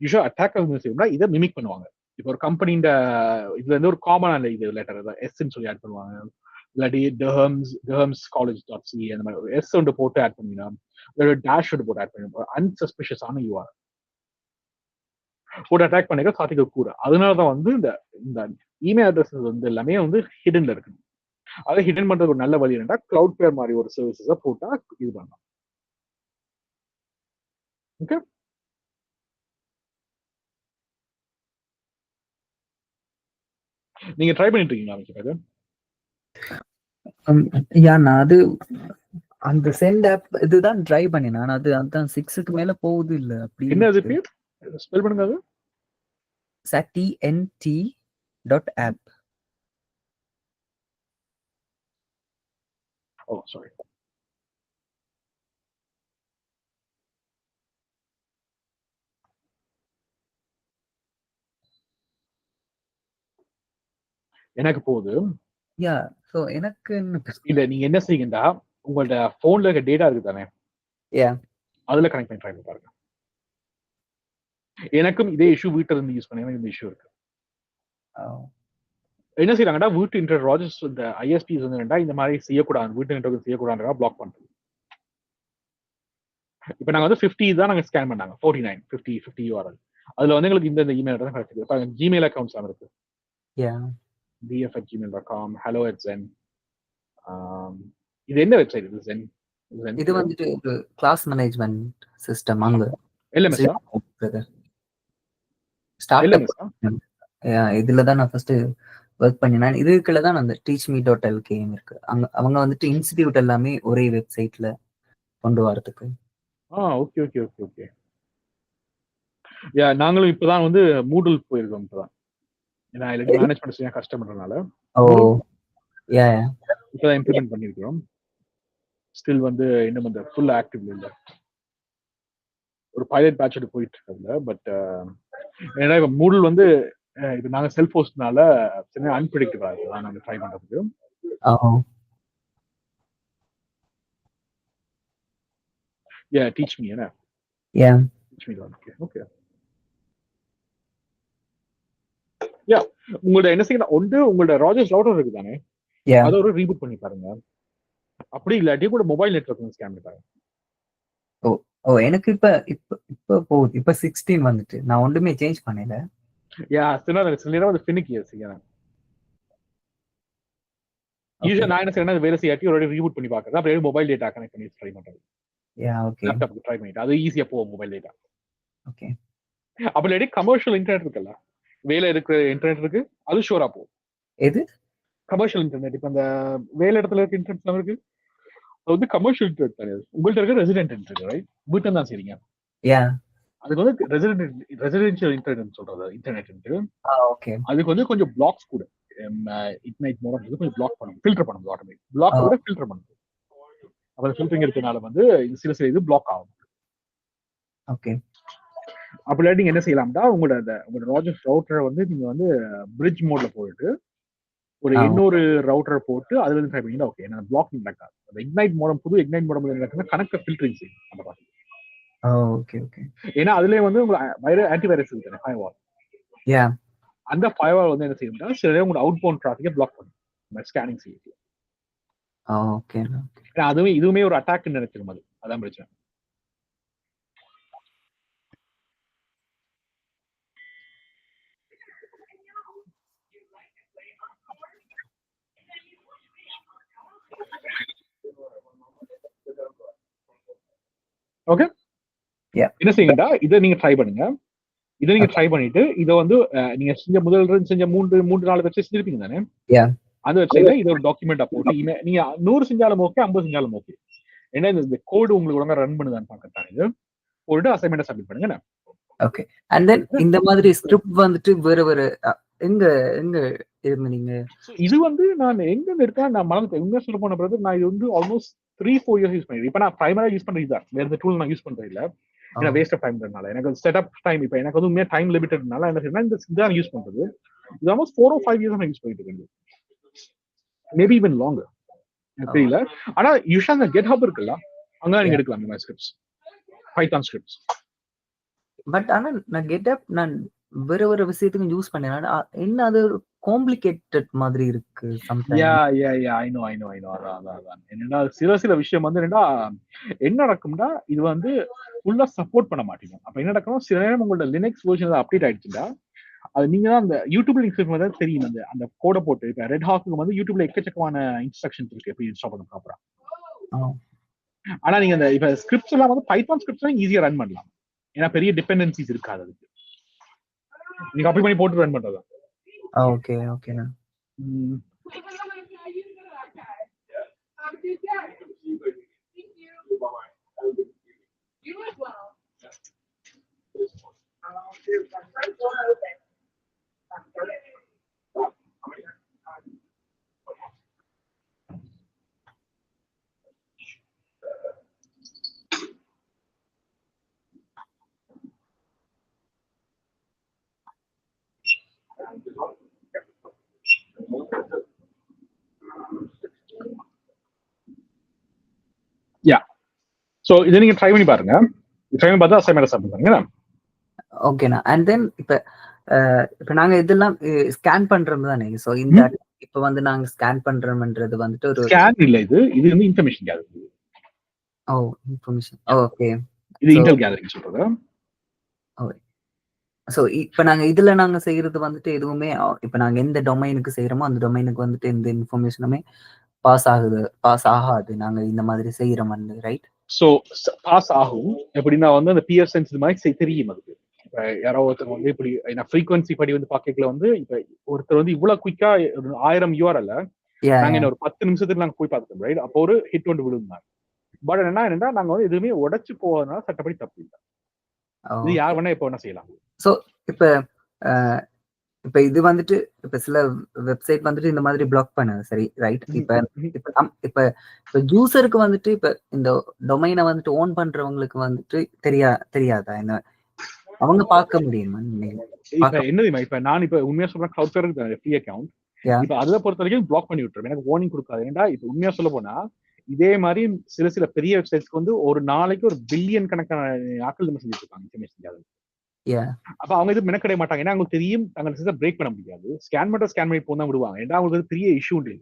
யூஷுவலா அட்டாக்கர் செய்யணும்னா இதை மிமிக் பண்ணுவாங்க. இப்போ ஒரு கம்பெனியோட இதுல இருந்து ஒரு காமனான இது லெட்டர் எஸ்ன்னு சொல்லி ஆட் பண்ணுவாங்க. இல்லாட்டி dermscollege.ca அந்த மாதிரி எஸ் ஒன்று போட்டு ஆட் பண்ணினா டேஷ் ஒன்று போட்டு ஆட் பண்ணி அன்சஸ்பிஷியஸான யூஆர் போட்டு அட்டாக் பண்ணிக்க சாத்திக்க கூட. அதனாலதான் வந்து இந்த இமெயில் அட்ரஸ் வந்து எல்லாமே வந்து ஹிடன்ல இருக்கு. அதை ஹிடன் பண்றது ஒரு நல்ல வழி என்னன்னா கிளவுட்ஃப்ளேர் மாதிரி ஒரு சர்வீசஸை போட்டா இது பண்ணலாம். ஓகே, நீங்க ட்ரை பண்ணிட்டு இருக்கீங்களா? நான் அது அந்த சென்ட் ஆப் இதுதான் ட்ரை பண்ணினேன். அது அதான் 6க்கு மேல போகுது இல்ல. அப்படி என்ன அது பேர் ஸ்பெல் பண்ணுங்க. அது SATNT .app. Oh, sorry. எனக்கு போகுது. யா ஸோ எனக்கு இல்ல நீங்க என்ன செய்யுங்கடா, உங்களோட போன்ல இருக்க டேட்டா இருக்கு தானே, யா அதுல கனெக்ட் பண்ணி ட்ரை பண்ணி பாருங்க. எனக்கும் இதே இஷ்யூ வீட்டுல இருந்து யூஸ் பண்ண இந்த இஷ்யூ இருக்கு. என்ன செய்யறாங்கடா, வீட்டு இன்டர்நெட் ராஜர்ஸ் இந்த ஐஎஸ்பிஸ் வந்து இந்த மாதிரி செய்யக்கூடாது, வீட்டு இன்டர்நெட் செய்யக்கூடாது பிளாக் பண்றது. இப்போ நாங்க வந்து 50 தான் நாங்க ஸ்கேன் பண்ணாங்க, 49 50 URL. அதுல வந்து எங்களுக்கு இந்த இமெயில் தான் கிடைச்சது. இப்போ ஜிமெயில் அக்கௌண்ட்ஸ் இருக்கு. யா df@gmail.com, hello@zen. இது என்ன வெப்சைட் இது? Zen. இது வந்துட்டு ஒரு கிளாஸ் மேனேஜ்மெண்ட் சிஸ்டம். அங்க LMS ஸ்டார்ட் அப் இதுல தான் நான் ஃபர்ஸ்ட் ஒர்க் பண்ணினேன். இதுக்குள்ள தான் அந்த teachme.lk இருக்கு. அவங்க வந்துட்டு இன்ஸ்டிடியூட் எல்லாமே ஒரே வெப்சைட்ல கொண்டு வரதுக்கு. Okay okay okay okay. Yeah நாங்களும் இப்பதான் வந்து மூடல் போயிருக்கோம். இப்பதான் ஏன்னா இதுக்கு மேனேஜ்மெண்ட் செய்ய கஷ்டப்படுறதுனால யா இப்பதான் இம்ப்ளிமெண்ட் பண்ணிருக்கிறோம். ஸ்டில் வந்து இன்னும் அந்த ஃபுல் ஆக்டிவ் இல்லை. ஒரு பைலட் பேட்ச் போயிட்டு இருக்காங்க. பட் ஏன்னா இப்போ மூடல் வந்து இது நாங்க செல்ஃப் ஹோஸ்ட்னால அன்பிரடிக்டபிள் ஆகுது நாங்க ட்ரை பண்றதுக்கு. Yeah, teach me, என்ன? Yeah. Teach me. Okay. Yeah, உங்களோட என்ன செய்யணும், ஒன்று உங்களோட ராஜர்ஸ் ரவுட்டர் இருக்கு தானே, அதை ஒரு ரீபூட் பண்ணி பாருங்க. அப்படி இல்லாட்டி கூட மொபைல் நெட்வொர்க் ஸ்கேன் பண்ணி பாருங்க. எனக்கு இப்ப போகுது. இப்ப 16 வந்துட்டு நான் ஒண்ணுமே சேஞ்ச் பண்ணல. சில நேரம் அது ஃபினிக்கி செய்யணும். யூசுவலா நான் என்ன செய்யறேன்னா வேலை செய்யாட்டி ஒரு ரீபூட் பண்ணி பார்க்கறது, அப்புறம் மொபைல் டேட்டா கனெக்ட் பண்ணி ட்ரை பண்றது. லேப்டாப் ட்ரை பண்ணிட்டு அது ஈஸியா போகும் மொபைல் டேட்டா. ஓகே. அப்ப இல்லாட்டி கமர்ஷியல் இன்டர்நெட் இருக்குல்ல, வேலை இருக்கிற இன்டர்நெட் இருக்கு, அது ஷூரா போகும். எது கமர்ஷியல் இன்டர்நெட்? இப்ப அந்த வேலை இடத்துல இருக்க இன்டர்நெட் இருக்கு, அது வந்து கமர்ஷியல் இன்டர்நெட் கிடையாது. உங்கள்ட்ட இருக்க ரெசிடென்ட் இன்டர்நெட், ரைட்? வீட்ல தான் செய்றீங்க. அதுக்கு வந்து ரெசிடென்ஷியல் இன்டர்நெட் சொல்றது இன்டர்நெட். ஓகே. அதுக்கு வந்து கொஞ்சம் பிளாக்ஸ் கூட இக்னைட் மோடம் வந்து கொஞ்சம் பிளாக் பண்ணும், ஃபில்டர் பண்ணும். ஆட்டோமேட்டிக் பிளாக் கூட ஃபில்டர் பண்ணும். அப்ப ஃபில்டரிங் இருக்கனால வந்து சில இது பிளாக் ஆகும். ஓகே. அப்ப இல்லாட்டி நீங்க என்ன செய்யலாம்டா, உங்களோட ராஜர்ஸ் ரவுட்டரை வந்து நீங்க வந்து பிரிட்ஜ் மோட்ல போயிட்டு ஒரு இன்னொரு ரவுட்டரை போட்டு அதுல இருந்து ட்ரை பண்ணீங்கன்னா ஓகே. நான் பிளாக்கிங் நடக்காது. அந்த இக்னைட் மோடம், புது இக்னைட் மோடம் நடக்குதுன்னா கணக்க ஃபில்டரிங் செய்யும் அந்த மாதிரி. Okay okay. ஏன்னா அதுலயே வந்து உங்களுக்கு ஆன்டிவைரஸ் இருக்கு, ஃபயர்வால். அந்த ஃபயர்வால் வந்து என்ன செய்யும்னா சில நேரம் உங்களோட அவுட் பவுண்ட் டிராஃபிக்கை பிளாக் பண்ணும் ஸ்கேனிங் செய்யுது. ஓகே. இதுவுமே ஒரு அட்டாக் நினைச்சிரும். அதான் பிரச்சனை. ஓகே. என்ன செய்யுங்கடா, இதை நீங்க ட்ரை பண்ணுங்க. இதை நீங்க ட்ரை பண்ணிட்டு இதை வந்து நீங்க செஞ்ச செஞ்ச 3-4 வெப்சைட் செஞ்சிருப்பீங்க தானே, அந்த வெப்சைட்ல இது ஒரு டாக்குமெண்டா போட்டு நீங்க 100 செஞ்சாலும் ஓகே, 50 செஞ்சாலும் ஓகே. ஏன்னா இந்த கோடு உங்களுக்கு ஒழுங்கா ரன் பண்ணுதான்னு பார்க்கத்தான் இது போட்டு அசைன்மெண்ட் சப்மிட் பண்ணுங்க. ஓகே. அண்ட் தென் இந்த மாதிரி ஸ்கிரிப்ட் வந்துட்டு வேற எங்க நீங்க இது வந்து நான் எங்க இருக்கேன் நான் மறந்துட்டேன். எங்க சொல்ல போன பிறகு நான் இது வந்து ஆல்மோஸ்ட் 3-4 இயர்ஸ் யூஸ் பண்ணிருக்கேன். இப்போ நான் பிரைமரா யூஸ் பண்றது தான், வேற டூல் நான் யூஸ் பண்றது இல்ல. ஏன்னா வேஸ்ட் ஆஃப் டைம்ன்றதுனால எனக்கு செட்டப் டைம், இப்போ எனக்கு வந்து உண்மையா டைம் லிமிட்டட்னால என்ன செய்யணும், இந்த இதான் யூஸ் பண்றது. இது ஆல்மோஸ்ட் 4 or 5 இயர்ஸ் நான் யூஸ் பண்ணிட்டு இருக்கேன். மேபி ஈவன் லாங்கர், எனக்கு தெரியல. ஆனா யூஷா அந்த கெட் ஹப் இருக்குல்ல, அங்க நீங்க எடுக்கலாம் இந்த மாதிரி ஸ்கிரிப்ட்ஸ், பைத்தான் ஸ்கிரிப்ட்ஸ். பட் ஆனா நான் கெட் அப் நான் வேற விஷயத்துக்கு யூஸ் பண்ணேன். என்ன அது காம்ப்ளிகேட்டட் மாதிரி இருக்கு சம்டைம்ஸ். ஐ நோ அதான் என்னடா சில விஷயம் வந்து என்ன நடக்கும்னா, இது வந்து ஃபுல்லா சப்போர்ட் பண்ண மாட்டீங்க. அப்ப என்ன நடக்கும், சில நேரம் உங்களோட லினக்ஸ் வெர்ஷன் அப்டேட் ஆயிடுச்சுன்னா அது நீங்க தான் அந்த யூடியூப்ல லிங்க் தெரியும். அந்த கோடை போட்டு இப்ப ரெட் ஹாக்கு வந்து யூடியூப்ல எக்கச்சக்கமான இன்ஸ்ட்ரக்ஷன்ஸ் இருக்கு எப்படி இன்ஸ்டால் பண்ண ப்ராப்பரா. ஆனா நீங்க இந்த இப்ப ஸ்கிரிப்ட்ஸ் எல்லாம் வந்து பைத்தான் ஸ்கிரிப்ட்ஸ் ஈஸியா ரன் பண்ணலாம். ஏன்னா பெரிய டிபெண்டன்சிஸ் இருக்காது அதுக்கு, நீங்க அப்ளை பண்ணி போட்டு ரன் பண்றது. ஓகே ஓகேண்ணா. ஸோ இதை நீங்க ட்ரை பண்ணி பாருங்க. ட்ரை பண்ணி பார்த்தா அசைன்மெண்ட் சப்மிட் பண்ணுங்க. ஓகேண்ணா. அண்ட் தென் இப்ப நாங்க இதெல்லாம் ஸ்கேன் பண்றோம் தானே. ஸோ இந்த இப்ப வந்து நாங்க ஸ்கேன் பண்றோம்ன்றது வந்துட்டு ஒரு ஸ்கேன் இல்ல, இது வந்து இன்ஃபர்மேஷன் கேதரிங். ஓ இன்ஃபர்மேஷன். ஓகே. இது இன்டெல் கேதரிங் சொல்றது. ஸோ இப்ப நாங்க இதுல நாங்க செய்யறது வந்துட்டு எதுவுமே இப்ப நாங்க எந்த டொமைனுக்கு செய்யறோமோ அந்த டொமைனுக்கு வந்துட்டு எந்த இன்ஃபர்மேஷனுமே பாஸ் ஆகாது. நாங்க இந்த மாதிரி செய்யறோம் வந்து ரைட். ஸோ பாஸ் ஆகும் எப்படின்னா வந்து அந்த பியர் சென்ஸ் இது மாதிரி தெரியும். அதுக்கு இப்போ யாரோ ஒருத்தர் வந்து இப்படி ஃப்ரீக்வன்சி படி வந்து பாக்கல வந்து இப்ப ஒருத்தர் வந்து இவ்வளவு குயிக்கா 1000 URL நாங்க என்ன ஒரு 10 நிமிஷத்துக்கு நாங்க போய் பார்த்துட்டோம் ரைட். அப்போ ஒரு ஹிட் வந்து விழுந்தாங்க. பட் என்னன்னா நாங்க வந்து எதுவுமே உடைச்சு போவதனால சட்டப்படி தப்பு இல்லை. இது யார் வேணா இப்ப வேணா செய்யலாம். ஸோ இப்ப இது வந்துட்டு இப்ப சில வெப்சைட் வந்துட்டு இந்த மாதிரி பிளாக் பண்ணுது சரி ரைட். இப்ப யூசருக்கு வந்துட்டு இப்ப இந்த டொமைனை வந்துட்டு ஓன் பண்றவங்களுக்கு வந்துட்டு தெரியாதா என்ன அவங்க பார்க்க முடியுமா? இப்ப என்ன இப்ப நான் இப்ப உண்மையா சொல்றேன், கிளவுட் ஃப்ரீ அக்கௌண்ட் இப்ப அதை பொறுத்த வரைக்கும் பிளாக் பண்ணி விட்டுருவேன். எனக்கு வார்னிங் கொடுக்காது. ஏன்டா இப்ப உண்மையா சொல்ல போனா இதே மாதிரி சில பெரிய வெப்சைட்ஸ்க்கு வந்து ஒரு நாளைக்கு ஒரு பில்லியன் கணக்கான ஆட்கள் நம்ம செஞ்சுட்டு இருக்காங்க இன்ஃபர்மேஷன். அப்ப அவங்க இது மெனக்கடைய மாட்டாங்க. ஏன்னா அவங்களுக்கு தெரியும் தங்க சிஸ்டம் பிரேக் பண்ண முடியாது. ஸ்கேன் பண்ணி போனா விடுவாங்க. ஏன்னா அவங்களுக்கு பெரிய இஷ்யூ இல்லை.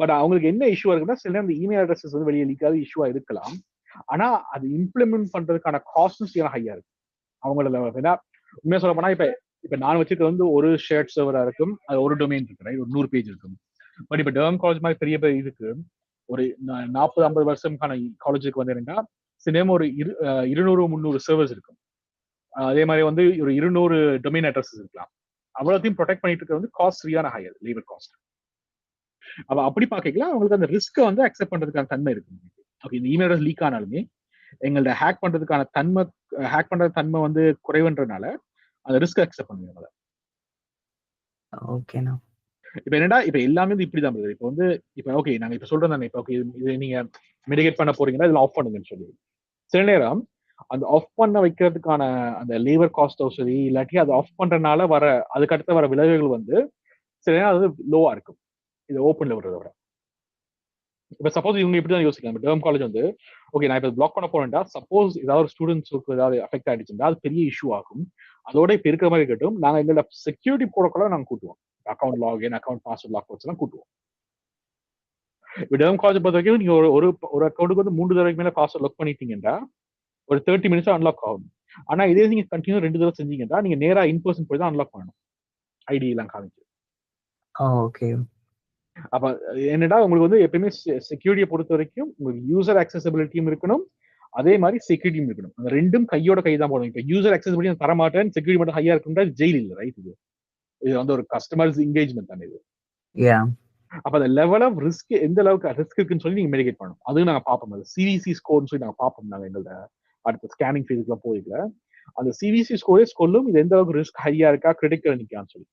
பட் அவங்களுக்கு என்ன இஷ்யூ இருக்குன்னா சில இந்த இமெயில் அட்ரஸஸ் வந்து வெளியே லீக்காத இஷ்யூவா இருக்கலாம். ஆனா அது இம்ப்ளிமெண்ட் பண்றதுக்கான காஸ்டும் ஹையா இருக்கு அவங்களோட. ஏன்னா உண்மையா சொல்ல போனா இப்ப நான் வச்சுட்டு வந்து ஒரு ஷேர்ட் சர்வரா இருக்கும், அது ஒரு டொமைன் இருக்கு, ஒரு 100 பேஜ் இருக்கும். பட் இப்ப டெர்ம் காலேஜ் மாதிரி பெரிய இதுக்கு ஒரு 40-50 வருஷம்கான காலேஜுக்கு வந்து என்னன்னா சில ஒரு 200-300 சர்வர்ஸ் இருக்கும். அதே மாதிரி வந்து ஒரு 200 டொமைன் அட்ரஸ் இருக்கலாம். அவ்வளோத்தையும் ப்ரொடெக்ட் பண்ணிட்டு இருக்கிறது வந்து காஸ்ட் ஃப்ரீயான ஹையர் லேபர் காஸ்ட். அப்ப அப்படி பார்க்கலாம் அவங்களுக்கு அந்த ரிஸ்க்கை வந்து அக்செப்ட் பண்றதுக்கான தன்மை இருக்கு. ஓகே, இந்த இமெயில் அட்ரஸ் லீக் ஆனாலுமே எங்களோட ஹேக் பண்றதுக்கான தன்மை வந்து குறைவுன்றதுனால அந்த ரிஸ்க் அக்செப்ட் பண்ணுவாங்க. ஓகேண்ணா. இப்ப என்னடா இப்ப எல்லாமே வந்து இப்படிதான் போகுது. இப்ப வந்து இப்ப ஓகே நாங்க இப்ப சொல்றோம் தானே, இப்ப ஓகே இது நீங்க மிடிகேட் பண்ண போறீங்கன்னா இதுல ஆஃப் பண்ணுங்கன்னு சொல்லி சில நேரம் அந்த ஆஃப் பண்ண வைக்கிறதுக்கான அந்த லேபர் காஸ்டோ சரி இல்லாட்டி அதை ஆஃப் பண்றதுனால அதுக்கு அடுத்த வர விளைவுகள் வந்து சில நேரம் அது லோவா இருக்கும் இது ஓப்பன்ல விடுறத விட. இப்ப சப்போஸ் இவங்க இப்படிதான் யோசிக்கலாம். டெர்ம் காலேஜ் வந்து ஓகே நான் இப்ப பிளாக் பண்ண போறேன்டா, சப்போஸ் ஏதாவது ஒரு ஸ்டூடெண்ட்ஸுக்கு ஏதாவது அஃபெக்ட் ஆயிடுச்சுன்னா அது பெரிய இஷ்யூ ஆகும். அதோட இப்ப இருக்கிற மாதிரி இருக்கட்டும், நாங்க எங்களோட செக்யூரிட்டி ப்ரோட்டோகால நாங்க கூட்டுவோம். Account login, account password log codes எல்லாம் கூட்டுவோம். இப்ப டெர்ம் காலேஜ் பொறுத்த வரைக்கும் நீங்க ஒரு அக்கௌண்ட்டுக்கு வந்து 3 தடவைக்கு மேல பாஸ்வேர்ட் லாக் பண்ணிட்டீங்கன்னா ஒரு 30 மினிட்ஸ் அன்லாக் ஆகும். ஆனா இதே நீங்க கண்டினியூ 2 தடவை செஞ்சீங்கன்னா நீங்க நேரா இன்பர்சன் போய் தான் அன்லாக் பண்ணணும் ஐடி எல்லாம் காமிச்சு. ஓகே. அப்ப என்னடா உங்களுக்கு வந்து எப்பயுமே செக்யூரிட்டியை பொறுத்த வரைக்கும் உங்களுக்கு யூசர் அக்சசிபிலிட்டியும் இருக்கணும், அதே மாதிரி செக்யூரிட்டியும் இருக்கணும். அந்த ரெண்டும் கையோட கை தான் போடணும். இப்ப யூசர் அக்சசிபிலிட்டி தர மாட்டேன், செக்யூரிட்டி மட்டும் ஹையா இருக்கும்னா ஜெயில் இல்லை ரைட். இது வந்து ஒரு கஸ்டமர்ஸ் என்கேஜ்மெண்ட் தானே இது. அப்ப அந்த லெவல் ஆஃப் ரிஸ்க் எந்த அளவுக்கு ரிஸ்க் இருக்குன்னு சொல்லி நீங்க மெடிகேட் பண்ணணும். அதுவும் நாங்க பார்ப்போம். அது சிவிசி ஸ்கோர்னு சொல்லி நாங்க பார்ப்போம். நாங்க எங்களோட அடுத்த ஸ்கேனிங் ஃபேஸ்க்குலாம் போயிக்கல அந்த சிவிசி ஸ்கோரே சொல்லும் இது எந்த அளவுக்கு ரிஸ்க் ஹையா இருக்கா, கிரிட்டிக்கல் நிற்கான்னு சொல்லி.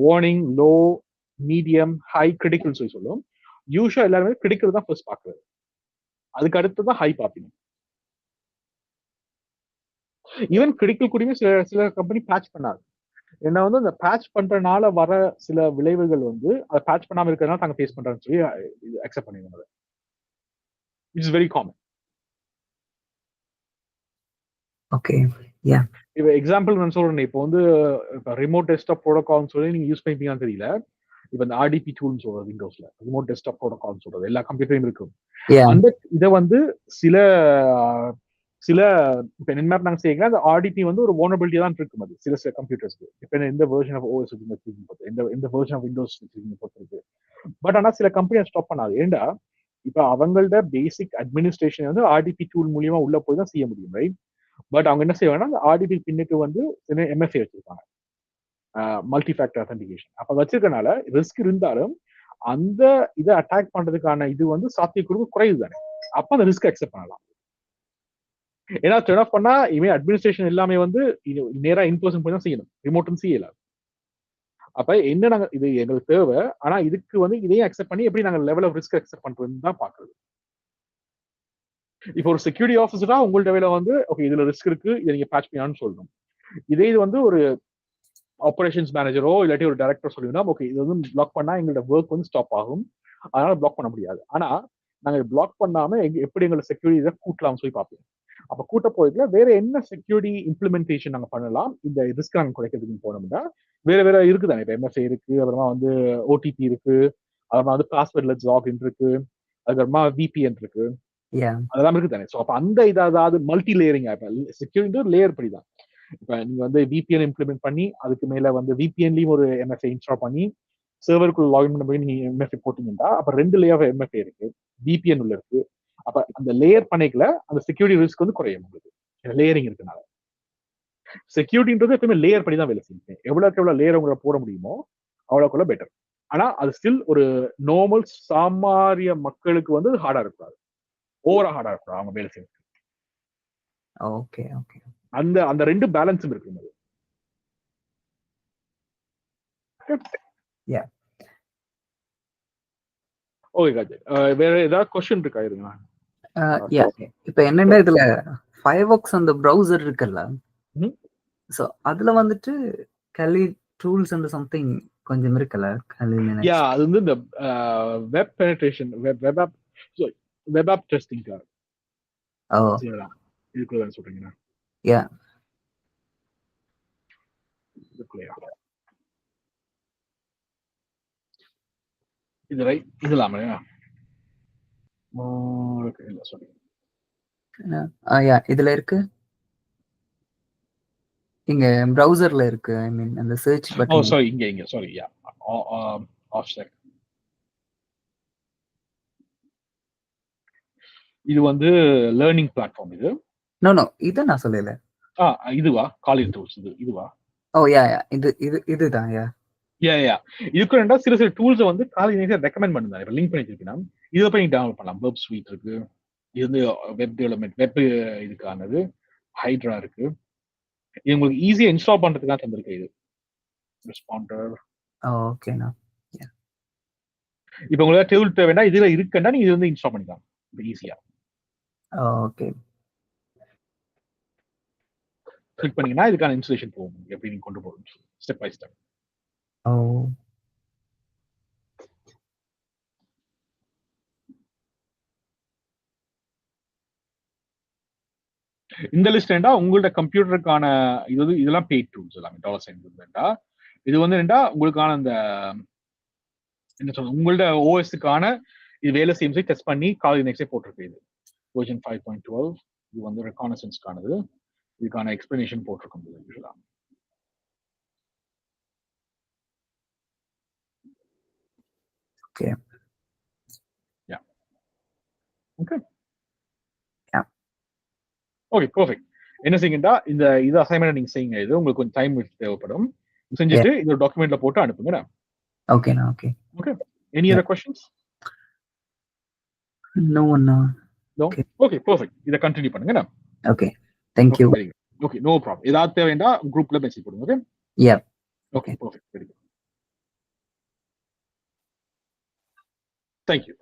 Warning, low, medium, high, critical சொல்லி சொல்லும். யூஷுவலா எல்லாருமே கிரிட்டிக்கல் தான் ஃபர்ஸ்ட் பார்க்குறது, அதுக்கு அடுத்து தான் ஹை பார்ப்பீங்க. ஈவன் கிரிட்டிக்கல் கூடயுமே சில கம்பெனி பேட்ச் பண்ணாது. ஏன்னா வந்து அந்த பேட்ச் பண்றதுனால வர சில விளைவுகள் வந்து அதை பேட்ச் பண்ணாம இருக்கிறதுனால தாங்க ஃபேஸ் பண்றாங்கன்னு சொல்லி அக்செப்ட் பண்ணிடுவாங்க. It's very common. ஓகே, யா. இப்போ எக்ஸாம்பிள் நான் சொல்றேன். இப்போ வந்து ரிமோட் டெஸ்க்டாப் ப்ரோட்டோகால்னு சொல்லி நீங்க யூஸ் பண்ணிப்பீங்கன்னு தெரியல. இப்போ இந்த RDP டூல்னு சொல்றது விண்டோஸ்ல ரிமோட் டெஸ்க்டாப் ப்ரோட்டோகால்னு சொல்றது எல்லா கம்ப்யூட்டரையும் இருக்கும். அந்த இதை வந்து சில இப்ப என்ன நாங்க செய்யலாம், அந்த RDP வந்து ஒரு vulnerability தான் இருக்கும். அது சில கம்ப்யூட்டர்ஸ்க்கு இப்ப எந்த வெர்ஷன் ஆஃப் OS எந்த வெர்ஷன் ஆஃப் விண்டோஸ் பொறுத்திருக்கு. பட் ஆனா சில கம்பெனி ஸ்டாப் பண்ணாது. ஏண்டா இப்ப அவங்களோட பேசிக் அட்மினிஸ்ட்ரேஷன் வந்து RDP டூல் மூலியமா உள்ள போய் தான் செய்ய முடியும் ரைட். பட் அவங்க என்ன செய்வாங்கன்னா அந்த RDP பின்னுக்கு வந்து MFA வச்சிருக்காங்க, மல்டி ஃபேக்டர் அத்தன்டிகேஷன். அப்ப வச்சிருக்கனால ரிஸ்க் இருந்தாலும் அந்த இதை அட்டாக் பண்றதுக்கான இது வந்து சாத்தியக்கூறு குறைவு தானே. அப்ப அந்த ரிஸ்க் அக்செப்ட் பண்ணலாம். ஏன்னா டர்ன் ஆஃப் பண்ணா இனிமே அட்மினிஸ்ட்ரேஷன் எல்லாமே வந்து நேரா இன்பர்சன் போய் தான் செய்யணும், ரிமோட்டும் செய்யல. அப்ப என்ன நாங்க இது எங்களுக்கு தேவை, ஆனா இதுக்கு வந்து இதையும் அக்செப்ட் பண்ணி எப்படி நாங்க லெவல் ஆஃப் ரிஸ்க் அக்செப்ட் பண்றதுன்னு தான் பாக்குறது. இப்போ ஒரு செக்யூரிட்டி ஆஃபீஸரா உங்கள்ட்ட வேலை வந்து ஓகே இதுல ரிஸ்க் இருக்கு, இதை நீங்க பேட்ச் பண்ணான்னு சொல்லணும். இதே இது வந்து ஒரு ஆபரேஷன்ஸ் மேனேஜரோ இல்லாட்டி ஒரு டைரக்டர் சொல்லினா ஓகே இது வந்து பிளாக் பண்ணா எங்களோட ஒர்க் வந்து ஸ்டாப் ஆகும், அதனால பிளாக் பண்ண முடியாது. ஆனா நாங்க பிளாக் பண்ணாம எப்படி எங்களை செக்யூரிட்டி கூட்டலாம் சொல்லி பார்ப்போம். அப்ப கூட்ட போயிட்டுல வேற என்ன செக்யூரிட்டி இம்ப்ளிமெண்டேஷன் நாங்க பண்ணலாம் இந்த ரிஸ்க் நாங்க குறைக்கிறதுக்கு போனோம்னா வேற வேற இருக்குதானே. இப்ப எம்எஃப்ஏ இருக்கு, அப்புறமா வந்து ஓடிபி இருக்கு, அப்புறமா வந்து பாஸ்வேர்ட்லெஸ் லாகின் இருக்கு, அதுக்கப்புறமா விபிஎன் இருக்கு, அதெல்லாம் இருக்கு தானே. ஸோ அப்ப அந்த இதாவது multi layering of security layer படிதான். இப்ப நீங்க வந்து விபிஎன் இம்ப்ளிமெண்ட் பண்ணி அதுக்கு மேல வந்து விபிஎன்லயும் ஒரு எம்எஃப்ஏ இன்ஸ்டால் பண்ணி சர்வருக்குள்ள லாகின் பண்ண போய் நீங்க எம்எஃப்ஏ போட்டீங்கன்னா அப்ப 2 லேயர் எம்எஃப்ஏ இருக்கு, விபிஎன் உள்ள இருக்கு. அப்ப அந்த லேயர் பண்ணிக்கல அந்த செக்யூரிட்டி ரிஸ்க் வந்து குறையும் உங்களுக்கு லேயரிங் இருக்கனால. செக்யூரிட்டின்றது எப்பவுமே லேயர் படி தான் வேலை செய்யும். எவ்வளவுக்கு எவ்வளவு லேயர் உங்களை போட முடியுமோ அவ்வளவுக்குள்ள பெட்டர். ஆனா அது ஸ்டில் ஒரு நார்மல் சாமானிய மக்களுக்கு வந்து ஹார்டா இருக்காது, ஓவரா ஹார்டா இருக்கும் அவங்க வேலை செய்யும். Okay okay. அந்த அந்த 2 பேலன்ஸும் இருக்கு. ஓகே காஜல், வேற ஏதாவது क्वेश्चन இருக்கா? இருங்க. இப்போ என்னன்னா இதுல ஃபயர்வொர்க்ஸ் அந்த பிரவுசர் இருக்குல்ல, சோ அதுல வந்துட்டு கலி டூல்ஸ் அண்ட் சம்திங் கொஞ்சம் இருக்குல்ல கலி லினக்ஸ். யா, அது வந்து இந்த web penetration web app testing கார். சரிடா, இதுக்குள்ள சொல்றீங்களா? யா, இது ரைட், இதெல்லாம் ஓகே இல்ல சாரி. யா இதுல இருக்கு, இங்க பிரவுசர்ல இருக்கு. ஐ மீன் அந்த சர்ச் பட்டன். ஓ சாரி, இங்க சாரி. யா, ஆஃப்செட். இது வந்து லேர்னிங் பிளாட்ஃபார்ம் இது. நோ இத நான் சொல்லல. இதுவா காலேஜ் டூல்ஸ் இதுவா? ஓ யா இதுதான். யா இதுக்கு ரெண்டா சில டூல்ஸ் வந்து காலேஜ் ரெக்கமெண்ட் பண்ணுதாங்க. இப்ப லிங்க் பண்ணி வச்சிருக்கீங்கன்னா இதை போய் டவுன்லோட் பண்ணலாம். வெப் ஸ்வீட் இருக்கு, இது வந்து வெப் டெவலப்மெண்ட் வெப் இதுக்கானது. ஹைட்ரா இருக்கு, இது உங்களுக்கு ஈஸியா இன்ஸ்டால் பண்றதுக்கு தான் தந்திருக்கு. இது ரெஸ்பாண்டர். ஓகேண்ணா. இப்போ உங்களுக்கு டூல் தேவைன்னா இதுல இருக்குன்னா நீங்க இது வந்து இன்ஸ்டால் பண்ணிக்கலாம் ஈஸியா. ஓகே, கிளிக் பண்ணீங்கன்னா இதுக்கான இன்ஸ்டாலேஷன் போகும், எப்படி நீங்க கொண்டு போகணும் ஸ்டெப் பை ஸ்டெப். இந்த லிஸ்ட் ஏண்டா உங்களோட கம்ப்யூட்டருக்கான இதெல்லாம் பெய்ட் டூல்ஸ் எல்லாமே $. இது வந்து ஏண்டா உங்களுக்கான அந்த என்ன சொல்றது உங்களோட ஓஎஸ்க்கான இது வேலை செய்யும் டெஸ்ட் பண்ணி காலேஜ் நெக்ஸ்டே போட்டிருக்கு. இது வெர்ஷன் 5.12. இது வந்து ரெகானசன்ஸ்க்கானது. இதுக்கான எக்ஸ்பிளனேஷன் போட்டிருக்கோம். யூசுவலா okay yeah okay okay perfect. என்ன செய்யுங்கடா, இந்த இது அசைன்மெண்ட் நீங்க செய்யுங்க. இது உங்களுக்கு கொஞ்சம் டைம் தேவைப்படும். செஞ்சுட்டு இந்த டாக்குமெண்ட்ல போட்டு அனுப்புங்க. ஓகேண்ணா. Okay okay. Any other questions? No அண்ணா. Okay perfect. இத கண்டினியூ பண்ணுங்க. Okay, thank you. Okay, no problem. ஏதாவது தேவைன்னா குரூப்ல மெசேஜ் போடுங்க. Okay. Yeah. Okay perfect. Very good. Thank you.